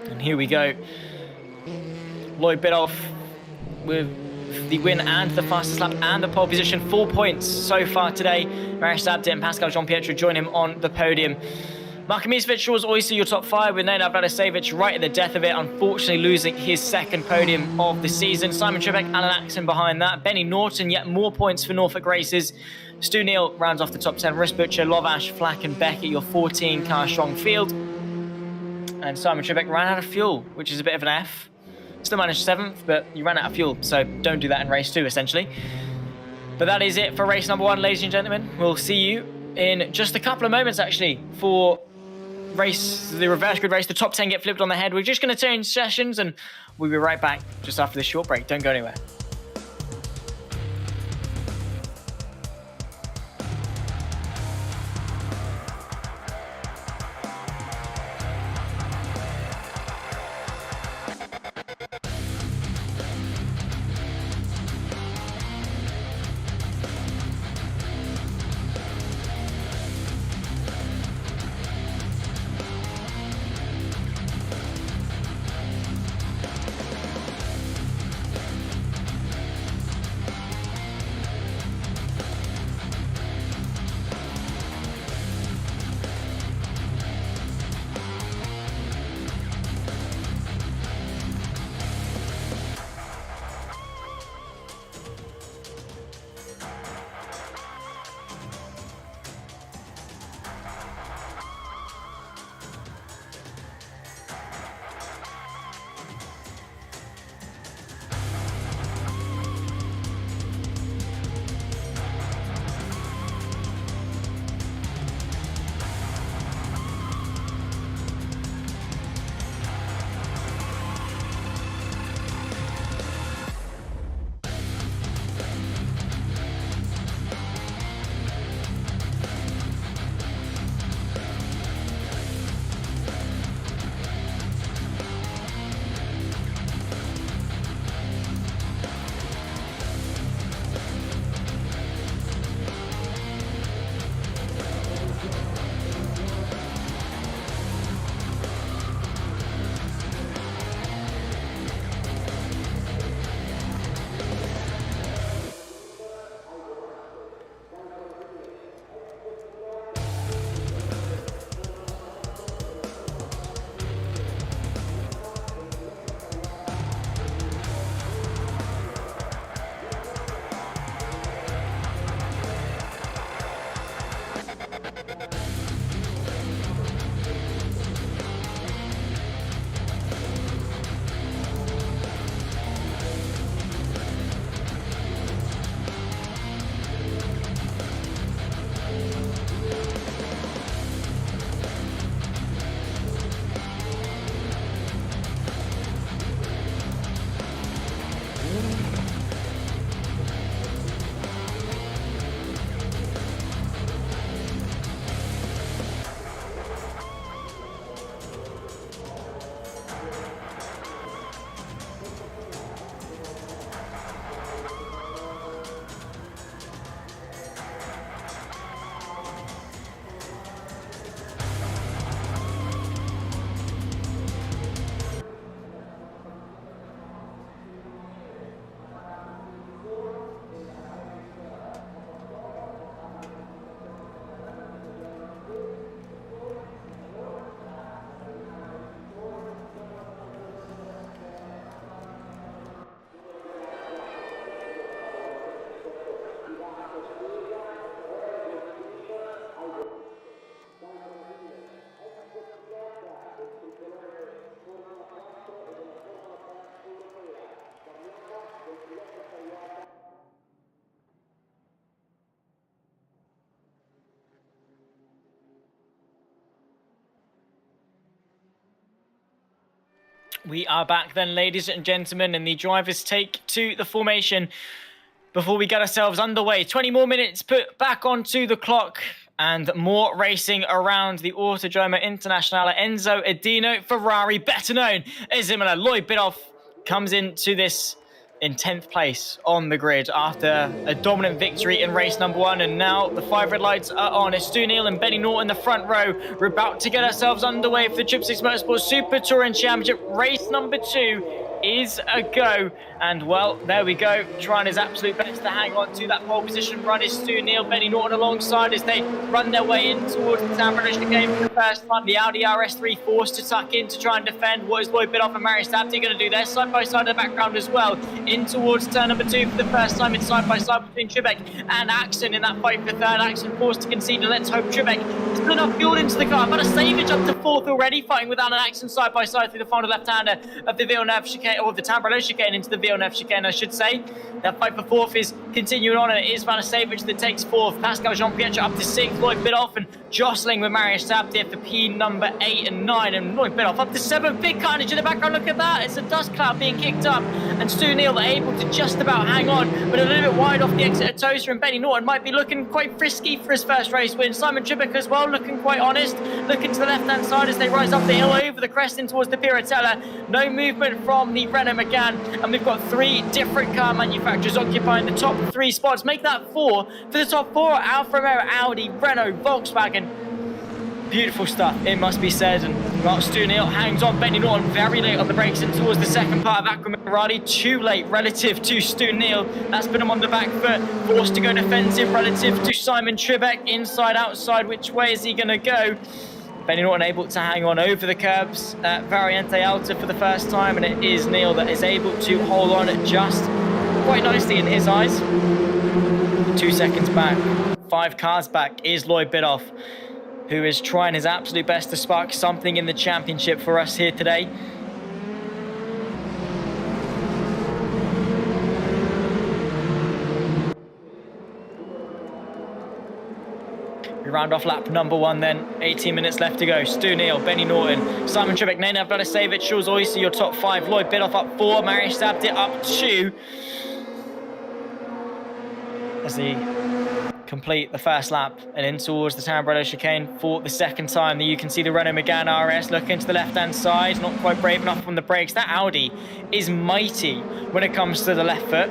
And here we go. Lloyd Biddulph with the win and the fastest lap and the pole position. 4 points so far today. Marius Stabder and Pascal Jean-Pierre join him on the podium. Marko Misevic was also your top 5 with Nenad Vladisevic right at the death of it, unfortunately losing his second podium of the season. Simon Trebek, Alan Axon behind that. Benny Norton, yet more points for Norfolk Races. Stu Neal rounds off the top 10. Russ Butcher, Lovash, Flack and Beckett, your 14 car strong field. And Simon Trebek ran out of fuel, which is a bit of an F. Still managed 7th, but you ran out of fuel, so don't do that in race 2, essentially. But that is it for race number 1, ladies and gentlemen. We'll see you in just a couple of moments, actually, for the reverse grid race. The top 10 get flipped on the head. We're just going to change sessions, and we'll be right back just after this short break. Don't go anywhere. We are back then, ladies and gentlemen, and the drivers take to the formation before we get ourselves underway. 20 more minutes put back onto the clock and more racing around the Autodromo Internazionale. Enzo Edino Ferrari, better known as Imola. Lloyd Biddulph comes into this in 10th place on the grid after a dominant victory in race number 1. And now the 5 red lights are on. It's Stu Neal and Benny Norton in the front row. We're about to get ourselves underway for the Trippsix Motorsport Super Touring Championship. Race number 2 is a go. And well, there we go. Trying his absolute best to hang on to that pole position run is Stu Neal, Benny Norton alongside as they run their way in towards the San Francisco game for the first time. The Audi RS3 forced to tuck in to try and defend. What is Lloyd Biddulph and Marius Dabty going to do there? Side by side in the background as well. In towards turn number 2 for the first time. It's side by side between Trippek and Axon in that fight for third. Axon forced to concede, and let's hope Trippek has put enough fuel into the car. But a Savage up to 4th already, fighting with Alan Axon side by side through the final left-hander of the Villeneuve chicane, or the Tamburello chicane into the Villeneuve chicane, I should say. That fight for 4th is continuing on, and it is Van Savage that takes 4th. Pascal Jean-Pietro up to 6th. Lloyd Biddulph and jostling with Marius Dabty for P number 8 and 9, and Lloyd Biddulph up to 7th. Big carnage in the background, look at that. It's a dust cloud being kicked up, and Stu Neal able to just about hang on, but a little bit wide off the exit of Toaster, and Benny Norton might be looking quite frisky for his first race win. Simon Trippek as well, looking quite honest, looking to the left-hand side as they rise up the hill over the crest in towards the Piratella. No movement from the Renault Megane, and we've got 3 different car manufacturers occupying the top 3 spots. Make that 4 for the top 4: Alfa Romeo, Audi, Renault, Volkswagen. Beautiful stuff, it must be said. And well, Stu Neal hangs on. Benny Norton very late on the brakes and towards the second part of Aqua Mirati. Too late relative to Stu Neal. That's put him on the back foot. Forced to go defensive relative to Simon Trippek. Inside, outside, which way is he going to go? Benny Norton able to hang on over the curbs at Variante Alta for the first time. And it is Neal that is able to hold on just quite nicely in his eyes. 2 seconds back, 5 cars back is Lloyd Biddulph, who is trying his absolute best to spark something in the championship for us here today. We round off lap number 1 then. 18 minutes left to go. Stu Neal, Benny Norton, Simon Trippek, Nenad Vladicevic, Jules Oyster, your top 5. Lloyd Biddulph up 4, Marius Dabty up 2. As he complete the first lap and in towards the Tamburello chicane for the second time. You can see the Renault Megane RS looking to the left-hand side, not quite brave enough on the brakes. That Audi is mighty when it comes to the left foot.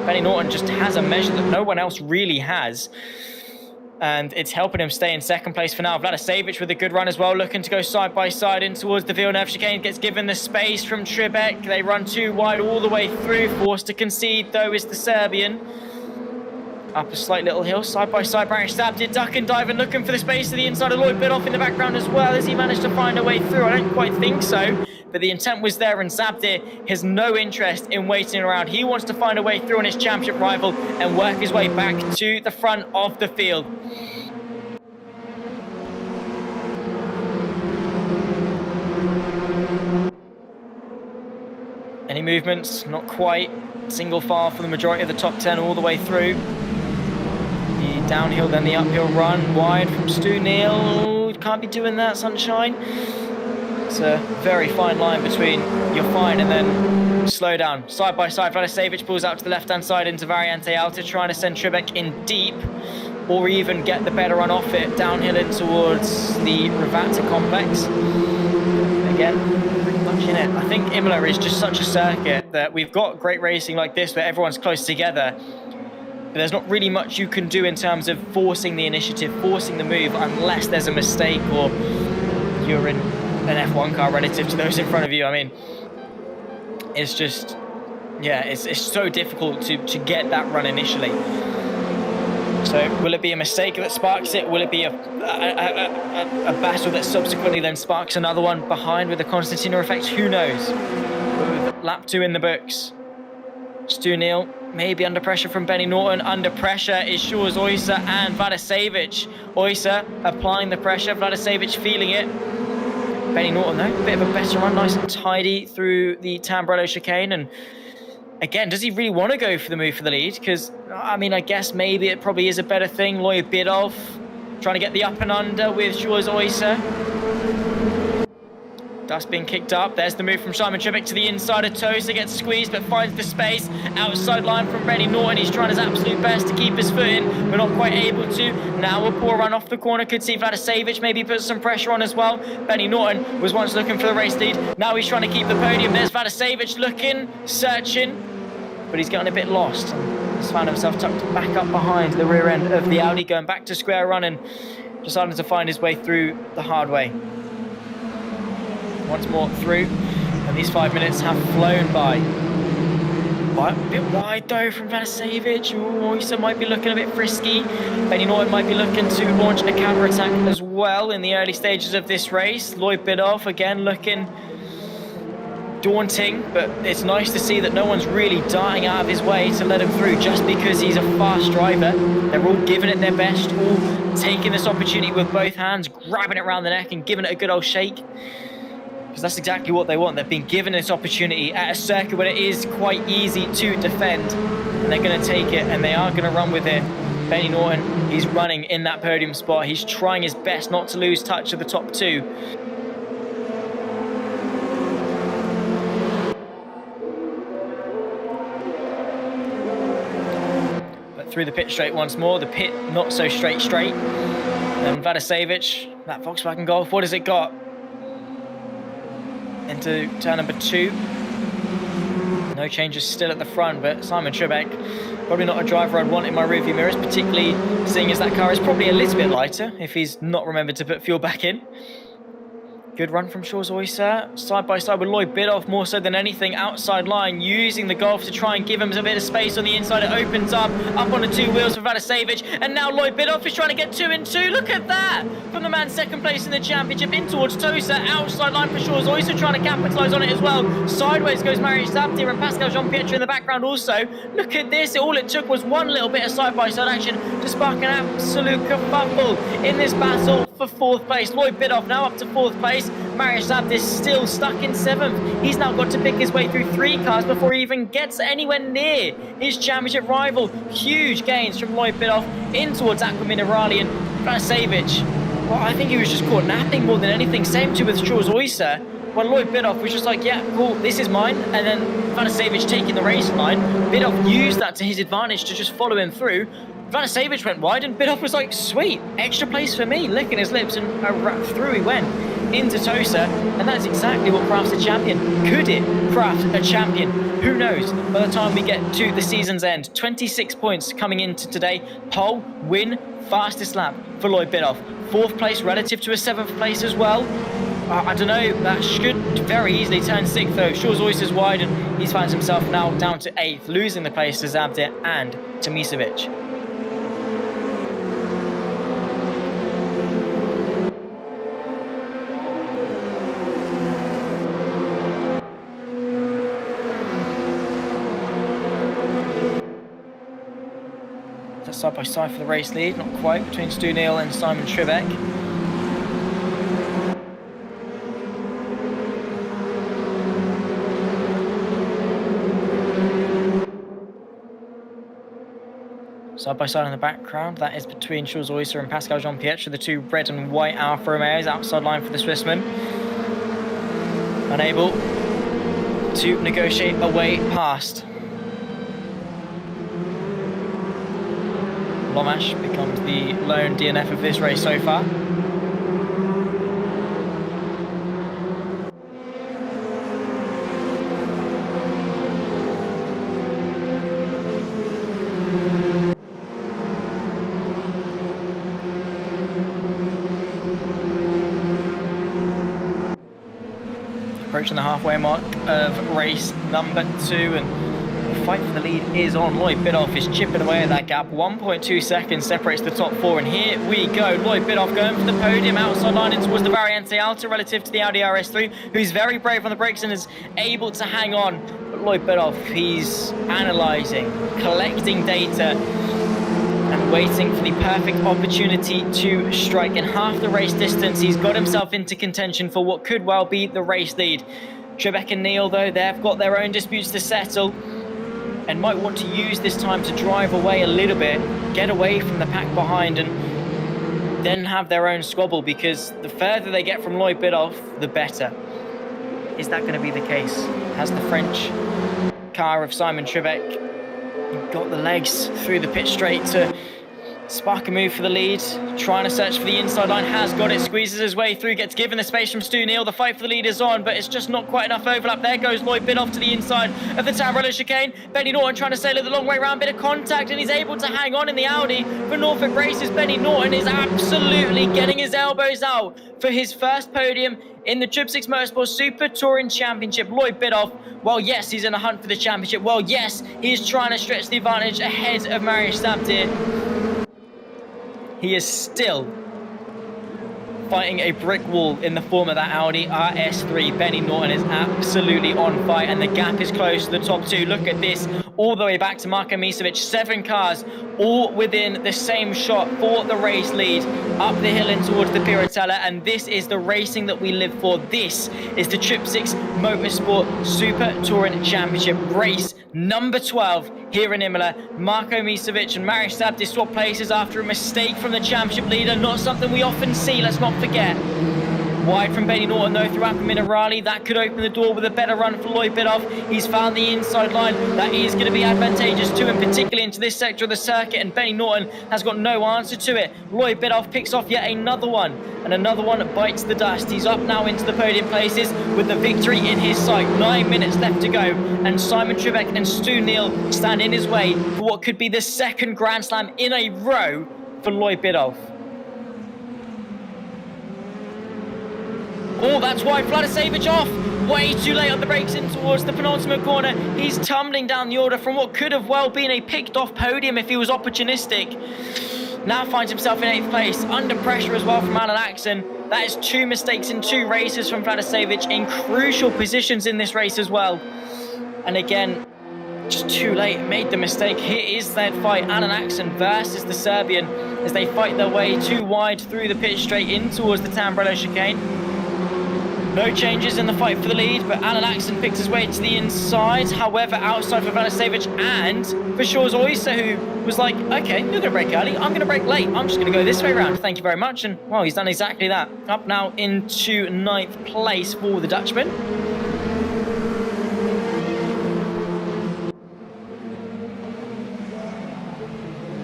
Benny Norton just has a measure that no one else really has, and it's helping him stay in second place for now. Vladicevic with a good run as well, looking to go side by side in towards the Villeneuve chicane. Gets given the space from Trippek. They run too wide all the way through. Forced to concede though is the Serbian. Up a slight little hill, side by side, Marius Dabty duck and dive and looking for the space to the inside of Lloyd Biddulph in the background as well. Has he managed to find a way through? I don't quite think so, but the intent was there, and Dabty has no interest in waiting around. He wants to find a way through on his championship rival and work his way back to the front of the field. Any movements? Not quite. Single file for the majority of the top 10 all the way through. The downhill, then the uphill run wide from Stu Neal. Can't be doing that, sunshine. It's a very fine line between you're fine and then slow down. Side by side, Vladicevic pulls out to the left-hand side into Variante Alta, trying to send Trippek in deep, or even get the better run off it downhill in towards the Rivata complex. Again, pretty much in it. I think Imola is just such a circuit that we've got great racing like this where everyone's close together, but there's not really much you can do in terms of forcing the initiative, forcing the move, unless there's a mistake or you're in an F1 car relative to those in front of you. I mean, it's just, yeah, it's so difficult to get that run initially. So will it be a mistake that sparks it? Will it be a battle that subsequently then sparks another one behind with the Constantino effect? Who knows? But with lap 2 in the books, Stu Neal maybe under pressure from Benny Norton. Under pressure is Jules Oyster and Vladicevic. Oyster applying the pressure, Vladicevic feeling it. Benny Norton though, a bit of a better run, nice and tidy through the Tamburello chicane. And again, does he really want to go for the move for the lead? Because, I mean, I guess maybe it probably is a better thing. Lloyd Biddulph trying to get the up and under with Jules Oyster. Dust being kicked up. There's the move from Simon Trippsix to the inside of Tosa. Gets squeezed but finds the space. Outside line from Benny Norton. He's trying his absolute best to keep his foot in, but not quite able to. Now a poor run off the corner. Could see Vladicevic maybe put some pressure on as well. Benny Norton was once looking for the race lead. Now he's trying to keep the podium. There's Vladicevic looking, searching, but he's getting a bit lost. He's found himself tucked back up behind the rear end of the Audi, going back to square one and deciding to find his way through the hard way. Once more through, and these 5 minutes have flown by. A bit wide though from Vladicevic. Oyster might be looking a bit frisky. Benny Norton might be looking to launch a counter-attack as well in the early stages of this race. Lloyd Bidoff again looking daunting, but it's nice to see that no one's really darting out of his way to let him through just because he's a fast driver. They're all giving it their best, all taking this opportunity with both hands, grabbing it around the neck and giving it a good old shake. Because that's exactly what they want. They've been given this opportunity at a circuit where it is quite easy to defend. And they're going to take it, and they are going to run with it. Benny Norton, he's running in that podium spot. He's trying his best not to lose touch of the top two. Through the pit straight once more. The pit not so straight. And Vladicevic, that Volkswagen Golf, what has it got? Into turn number 2. No changes still at the front, but Simon Trippsix, probably not a driver I'd want in my rearview mirrors, particularly seeing as that car is probably a little bit lighter if he's not remembered to put fuel back in. Good run from Charles Oyster, side by side with Lloyd Bidoff, more so than anything outside line, using the Golf to try and give him a bit of space on the inside. It opens up on the 2 wheels for Vladicevic, and now Lloyd Bidoff is trying to get 2 in 2. Look at that! From the man second place in the championship in towards Tosa, outside line for Charles Oyster, trying to capitalise on it as well. Sideways goes Marius Zabdir and Pascal Jean-Pietro in the background also. Look at this, all it took was one little bit of side-by-side action to spark an absolute kerfuffle in this battle for 4th place. Lloyd Bidoff now up to 4th place. Marius Zabdir still stuck in 7th. He's now got to pick his way through 3 cars before he even gets anywhere near his championship rival. Huge gains from Lloyd Bidoff in towards Aqua Minerale and Vladicevic. Well, I think he was just caught napping more than anything. Same too with Charles Oyster. When Lloyd Bidoff was just like, yeah, cool, this is mine. And then Vladicevic taking the race line. Bidoff used that to his advantage to just follow him through. Vladicevic went wide and Bidoff was like, sweet, extra place for me, licking his lips, and through he went into Tosa, and that's exactly what crafts a champion. Could it craft a champion? Who knows? By the time we get to the season's end, 26 points coming into today. Pole, win, fastest lap for Lloyd Bidoff. 4th place relative to a 7th place as well. I don't know, that should very easily turn 6th though. Charles Oyster's wide and he finds himself now down to 8th, losing the place to Zabdir and to Misevic. Side by side for the race lead, not quite, between Stu Neal and Simon Trippsix. Side by side in the background, that is between Charles Oyster and Pascal Jean-Pietro, the 2 red and white Alfa Romeos, outside line for the Swissman. Unable to negotiate a way past. Lomash becomes the lone DNF of this race so far. Approaching the halfway mark of race number 2, and the fight for the lead is on. Lloyd Bidoff is chipping away at that gap. 1.2 seconds separates the top 4, and here we go. Lloyd Bidoff going for the podium, outside line in towards the Variante Alta relative to the Audi RS3, who's very brave on the brakes and is able to hang on. But Lloyd Bidoff, he's analysing, collecting data, and waiting for the perfect opportunity to strike. In half the race distance, he's got himself into contention for what could well be the race lead. Trippsix and Neal, though, they've got their own disputes to settle and might want to use this time to drive away a little bit, get away from the pack behind, and then have their own squabble, because the further they get from Lloyd Bidoff, the better. Is that going to be the case? Has the French car of Simon Trippsix got the legs through the pit straight to spark a move for the lead? Trying to search for the inside line, has got it, squeezes his way through, gets given the space from Stu Neal. The fight for the lead is on, but it's just not quite enough overlap. There goes Lloyd Bidoff to the inside of the Tamburello chicane. Benny Norton trying to sail it the long way around, bit of contact, and he's able to hang on in the Audi for Norfolk Races. Benny Norton is absolutely getting his elbows out for his first podium in the Trippsix Motorsport Super Touring Championship. Lloyd Bidoff, well, yes, he's in a hunt for the championship. Well, yes, he's trying to stretch the advantage ahead of Marius Sabdir. He is still fighting a brick wall in the form of that Audi RS3. Benny Norton is absolutely on fire, and the gap is close to the top two. Look at this, all the way back to Marko Misovic. 7 cars, all within the same shot for the race lead, up the hill and towards the Piratella, and this is the racing that we live for. This is the Trippsix Motorsport Super Touring Championship, race number 12 here in Imola. Marko Misovic and Marius Sabdir swap places after a mistake from the championship leader. Not something we often see, let's not forget. Wide from Benny Norton though throughout the Minerali. That could open the door with a better run for Lloyd Bidoff. He's found the inside line. That is going to be advantageous to him, particularly into this sector of the circuit, and Benny Norton has got no answer to it. Lloyd Bidoff picks off yet another one, and another one bites the dust. He's up now into the podium places with the victory in his sight. 9 minutes left to go, and Simon Trippsix and Stu Neal stand in his way for what could be the second Grand Slam in a row for Lloyd Bidoff. Oh, that's why Vladicevic off. Way too late on the brakes in towards the penultimate corner. He's tumbling down the order from what could have well been a picked off podium if he was opportunistic. Now finds himself in 8th place. Under pressure as well from Alan Axon. That is 2 mistakes in 2 races from Vladicevic in crucial positions in this race as well. And again, just too late, made the mistake. Here is that fight, Alan Axon versus the Serbian, as they fight their way too wide through the pit straight in towards the Tamburello chicane. No changes in the fight for the lead, but Alan Axon picks his way to the inside. However, outside for Vladicevic and for Shaw's Oyster, who was like, okay, you're going to brake early, I'm going to brake late. I'm just going to go this way around. Thank you very much. And, well, he's done exactly that. Up now into 9th place for the Dutchman.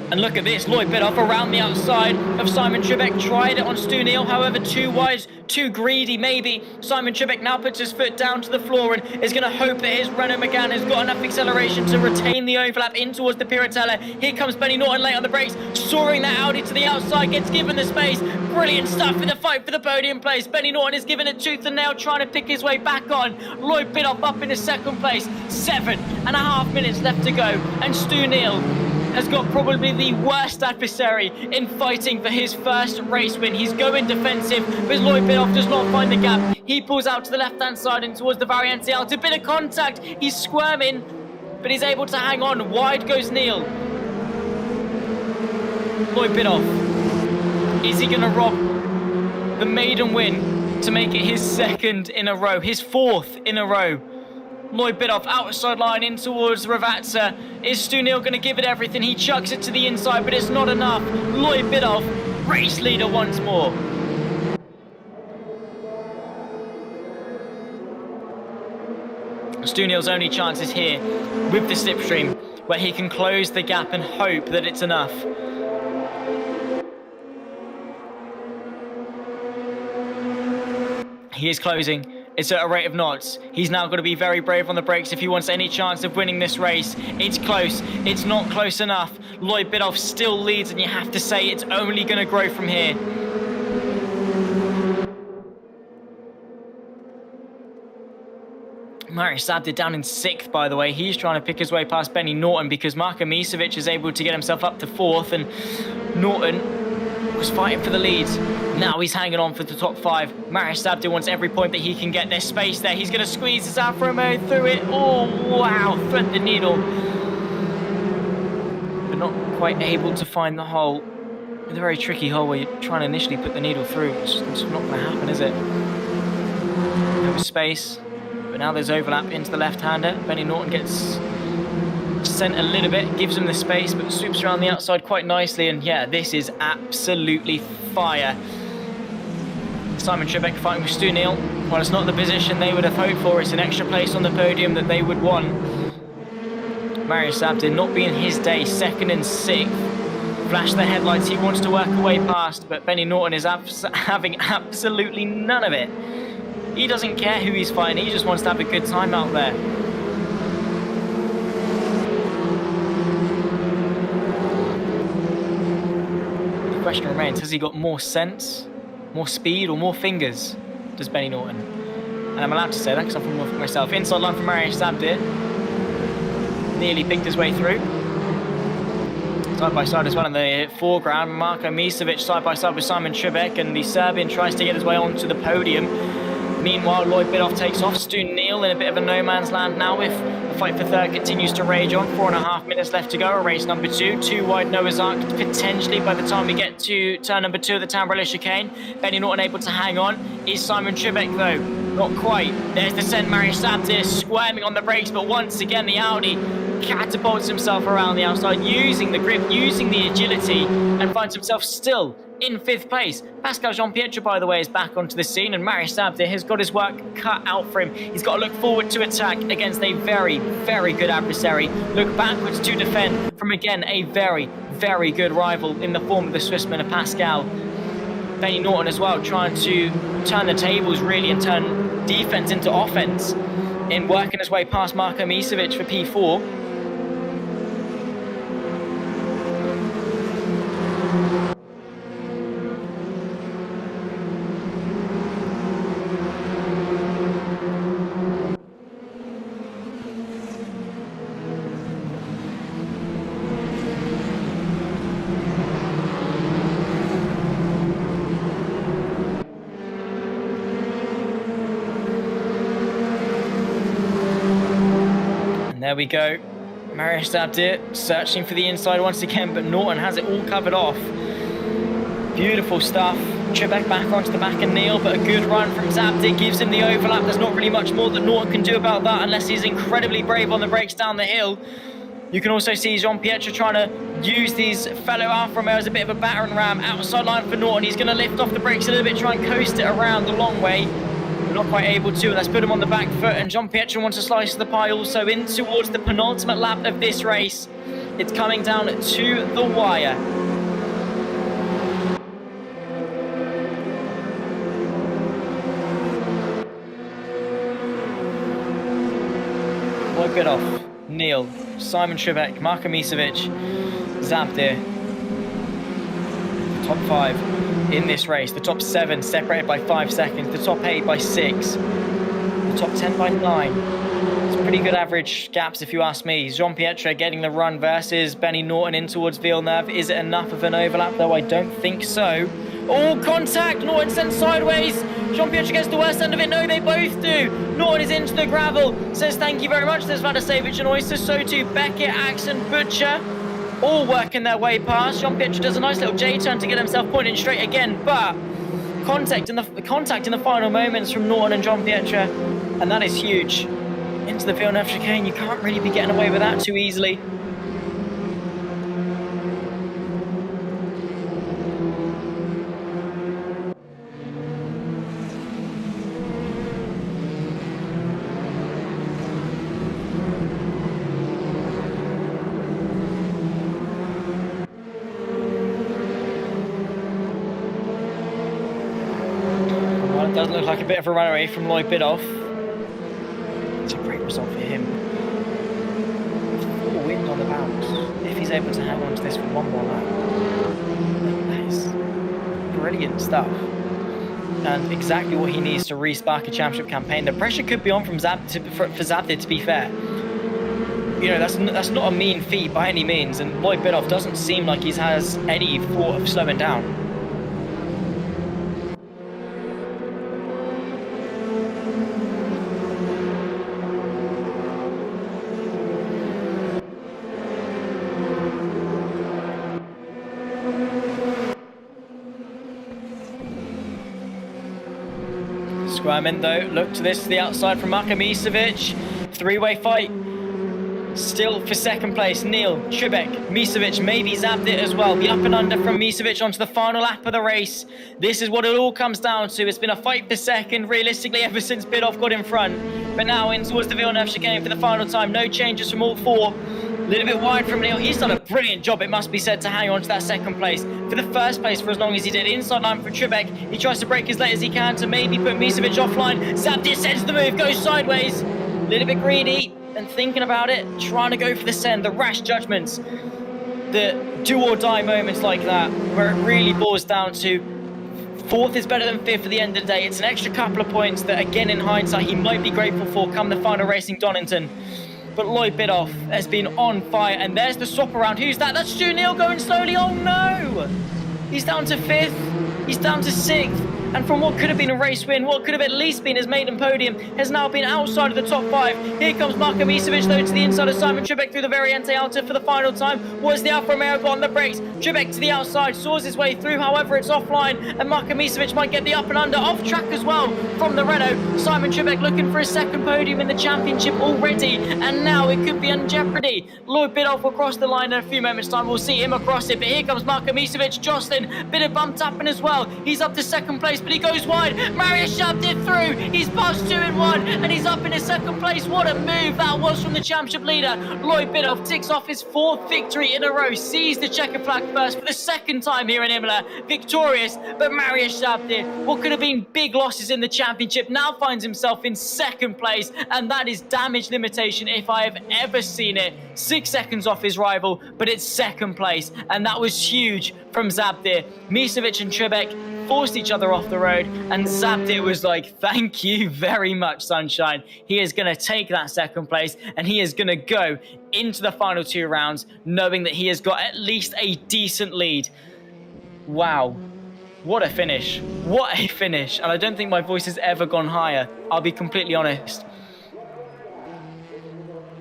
And look at this, Lloyd Bidoff around the outside of Simon Trippsix. Tried it on Stu Neal, however, too wide, too greedy maybe. Simon Trippsix now puts his foot down to the floor and is going to hope that his Renault Megane has got enough acceleration to retain the overlap in towards the Piratella. Here comes Benny Norton late on the brakes, soaring that Audi to the outside, gets given the space. Brilliant stuff in the fight for the podium place. Benny Norton is given it tooth and nail, trying to pick his way back on. Lloyd Bidoff up in the 2nd place. 7.5 minutes left to go, and Stu Neal has got probably the worst adversary in fighting for his first race win. He's going defensive, but Lloyd Bidoff does not find the gap. He pulls out to the left-hand side and towards the Variante Alta. Bit of contact, he's squirming, but he's able to hang on. Wide goes Neal. Lloyd Bidoff, is he going to rob the maiden win to make it his 2nd in a row, his 4th in a row? Lloyd Bidoff outside line in towards Ravazza. Is Stu Neal going to give it everything? He chucks it to the inside, but it's not enough. Lloyd Bidoff, race leader once more. Stu Neal's only chance is here with the slipstream, where he can close the gap and hope that it's enough. He is closing. It's at a rate of knots. He's now got to be very brave on the brakes if he wants any chance of winning this race. It's close. It's not close enough. Lloyd Bidoff still leads, and you have to say it's only going to grow from here. Marius Sabdir down in 6th, by the way. He's trying to pick his way past Benny Norton because Marko Misovic is able to get himself up to 4th, and Norton was fighting for the lead. Now he's hanging on for the top 5. Marius Sabdir wants every point that he can get. There's space there. He's going to squeeze his Alfa Romeo through it. Oh, wow. Thread the needle. But not quite able to find the hole. It's a very tricky hole where you're trying to initially put the needle through. It's not going to happen, is it? There was space. But now there's overlap into the left-hander. Benny Norton gets sent a little bit, gives him the space, but swoops around the outside quite nicely. And yeah, this is absolutely fire. Simon Trebek fighting with Stu Neal. While it's not the position they would have hoped for, it's an extra place on the podium that they would want. Marius Abdi not being his day, 2nd and 6th. Flash the headlights, he wants to work away past, but Benny Norton is having absolutely none of it. He doesn't care who he's fighting, he just wants to have a good time out there. The question remains, has he got more sense, more speed, or more fingers? Does Benny Norton? And I'm allowed to say that because I'm from Norfolk myself. Inside line from Marius Abdi. Nearly picked his way through. Side by side as well in the foreground. Marko Misevic side by side with Simon Trebek, and the Serbian tries to get his way onto the podium. Meanwhile, Lloyd Bidoff takes off. Stu Neal in a bit of a no man's land now if the fight for third continues to rage on. 4.5 minutes left to go. Race number 2. 2 wide Noah's Ark potentially by the time we get to turn number 2 of the Tamburello chicane. Benny Norton able to hang on. Is Simon Trebek though? Not quite. There's the Sen Marius Abdi squirming on the brakes, but once again the Audi catapults himself around the outside, using the grip, using the agility, and finds himself still in 5th place. Pascal Jean-Pietro, by the way, is back onto the scene, and Marius Abdi has got his work cut out for him. He's got to look forward to attack against a very, very good adversary. Look backwards to defend from, again, a very, very good rival in the form of the Swissman of Pascal. Benny Norton as well, trying to turn the tables really and turn defense into offense in working his way past Marko Misevic for P4. There we go. Marius Abdi searching for the inside once again, but Norton has it all covered off. Beautiful stuff. Trebek back onto the back of Neal, but a good run from Zabdi gives him the overlap. There's not really much more that Norton can do about that unless he's incredibly brave on the brakes down the hill. You can also see Jean-Pietro trying to use these fellow Alfa Romeo as a bit of a battering ram. Outside line for Norton. He's going to lift off the brakes a little bit, try and coast it around the long way. Not quite able to, and let's put him on the back foot, and Jean-Pietro wants to slice the pie also in towards the penultimate lap of this race. It's coming down to the wire. Lloyd Bidoff, Neal, Simon Trebek, Marko Misevic, Zabdir. Top 5 in this race. The top 7 separated by 5 seconds. The top 8 by 6. The top 10 by 9. It's pretty good average gaps if you ask me. Jean-Pietro getting the run versus Benny Norton in towards Villeneuve. Is it enough of an overlap though? I don't think so. Oh, contact! Norton sent sideways. Jean-Pietro gets the worst end of it. No, they both do. Norton is into the gravel. Says thank you very much. There's Vladisevic and Oyster. So too Beckett, Axon, Butcher. All working their way past. Jean-Pietro does a nice little J-turn to get himself pointing straight again, but contact in the final moments from Norton and Jean-Pietro, and that is huge. Into the Villeneuve chicane, you can't really be getting away with that too easily. Does look like a bit of a runaway from Lloyd Bidoff. It's a great result for him. 4 wins on the bounce. If he's able to hang on to this for one more lap, that is brilliant stuff. And exactly what he needs to re-spark a championship campaign. The pressure could be on from for Zabdir, to be fair. You know, that's not a mean feat by any means, and Lloyd Bidoff doesn't seem like he has any thought of slowing down. Squirming though, look to this to the outside from Marko Misevic. 3-way fight. Still for second place, Neil, Trippsix, Misevic, maybe zapped it as well. The up and under from Misevic onto the final lap of the race. This is what it all comes down to. It's been a fight for second, realistically, ever since Bidoff got in front. But now in towards the Villeneuve chicane for the final time. No changes from all four. A little bit wide from Neil. He's done a brilliant job, it must be said, to hang on to that second place. For the first place for as long as he did. Inside line for Trippsix. He tries to brake as late as he can to maybe put Misevic offline. Zapped it, sends the move, goes sideways. A little bit greedy and thinking about it, trying to go for the send, the rash judgments, the do or die moments like that, where it really boils down to fourth is better than fifth at the end of the day. It's an extra couple of points that, again, in hindsight, he might be grateful for come the final racing Donington. But Lloyd Bidoff has been on fire, and there's the swap around. Who's that? That's Stu Neal going slowly. Oh no! He's down to fifth. He's down to sixth. And from what could have been a race win, what could have at least been his maiden podium, has now been outside of the top five. Here comes Marko Misevic, though, to the inside of Simon Trippsix through the Variante Alta for the final time. Was the Alfa Romeo got on the brakes? Trippsix to the outside, saws his way through, however, it's offline, and Marko Misevic might get the up and under, off track as well from the Renault. Simon Trippsix looking for his second podium in the championship already, and now it could be in jeopardy. Lloyd Bidoff will cross the line in a few moments' time. We'll see him across it, but here comes Marko Misevic, jostling, bit of bump tapping as well. He's up to second place, but he goes wide. Marius shoved it through. He's past 2 in 1, and he's up in his second place. What a move that was from the championship leader. Lloyd Bidoff ticks off his fourth victory in a row, sees the checker flag first for the second time here in Imola. Victorious, but Marius shoved it. What could have been big losses in the championship now finds himself in second place, and that is damage limitation if I have ever seen it. 6 seconds off his rival, but it's second place, and that was huge from Zabdir. Misevic and Trippsix forced each other off the road, and Zabdir was like, thank you very much, sunshine. He is going to take that second place, and he is going to go into the final 2 rounds knowing that he has got at least a decent lead. Wow. What a finish. What a finish. And I don't think my voice has ever gone higher. I'll be completely honest.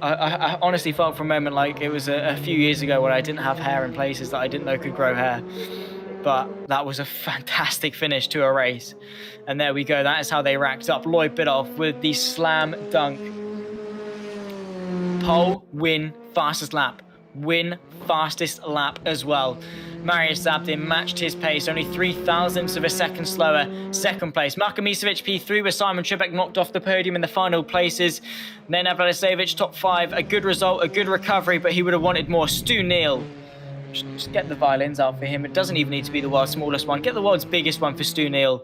I honestly felt for a moment like it was a few years ago when I didn't have hair in places that I didn't know could grow hair. But that was a fantastic finish to a race. And there we go. That is how they racked up. Lloyd Bidoff with the slam dunk. Pole, win, fastest lap. Win, fastest lap as well. Marius Zabdir matched his pace, only 3 thousandths of a second slower. Second place. Marko Misevic P3 with Simon Trippsix knocked off the podium in the final places. Nenad Vladisevic top 5. A good result, a good recovery, but he would have wanted more. Stu Neal. Just get the violins out for him. It doesn't even need to be the world's smallest one. Get the world's biggest one for Stu Neal.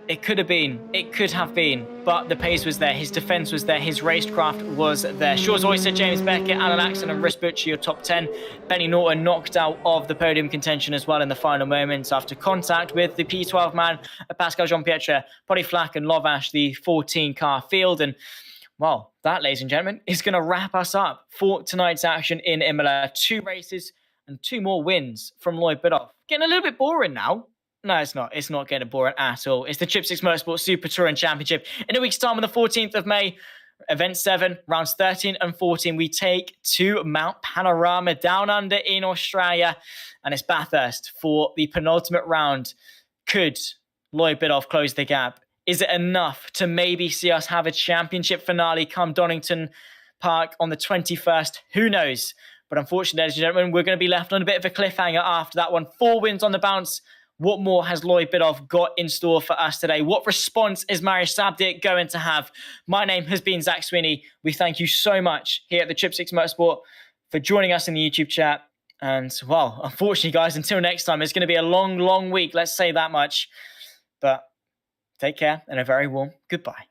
It could have been. It could have been. But the pace was there. His defence was there. His racecraft was there. Shaw's Oyster, James Beckett, Alan Axon and Rhys Butcher, your top 10. Benny Norton knocked out of the podium contention as well in the final moments after contact with the P12 man, Pascal Jean-Pietre, Potty Flack and Lovash, the 14-car field. And, well, that, ladies and gentlemen, is going to wrap us up for tonight's action in Imola. 2 races and 2 more wins from Lloyd Bidoff. Getting a little bit boring now. No, it's not. It's not getting boring at all. It's the Trippsix Motorsport Super Touring Championship. In a week's time on the 14th of May, Event 7, rounds 13 and 14, we take to Mount Panorama down under in Australia. And it's Bathurst for the penultimate round. Could Lloyd Bidoff close the gap? Is it enough to maybe see us have a championship finale come Donington Park on the 21st? Who knows? But unfortunately, ladies and gentlemen, we're going to be left on a bit of a cliffhanger after that one. 4 wins on the bounce. What more has Lloyd Bidoff got in store for us today? What response is Marius Zabdir going to have? My name has been Zach Sweeney. We thank you so much here at the Trippsix Motorsport for joining us in the YouTube chat. And, well, unfortunately, guys, until next time, it's going to be a long, long week. Let's say that much. But take care and a very warm goodbye.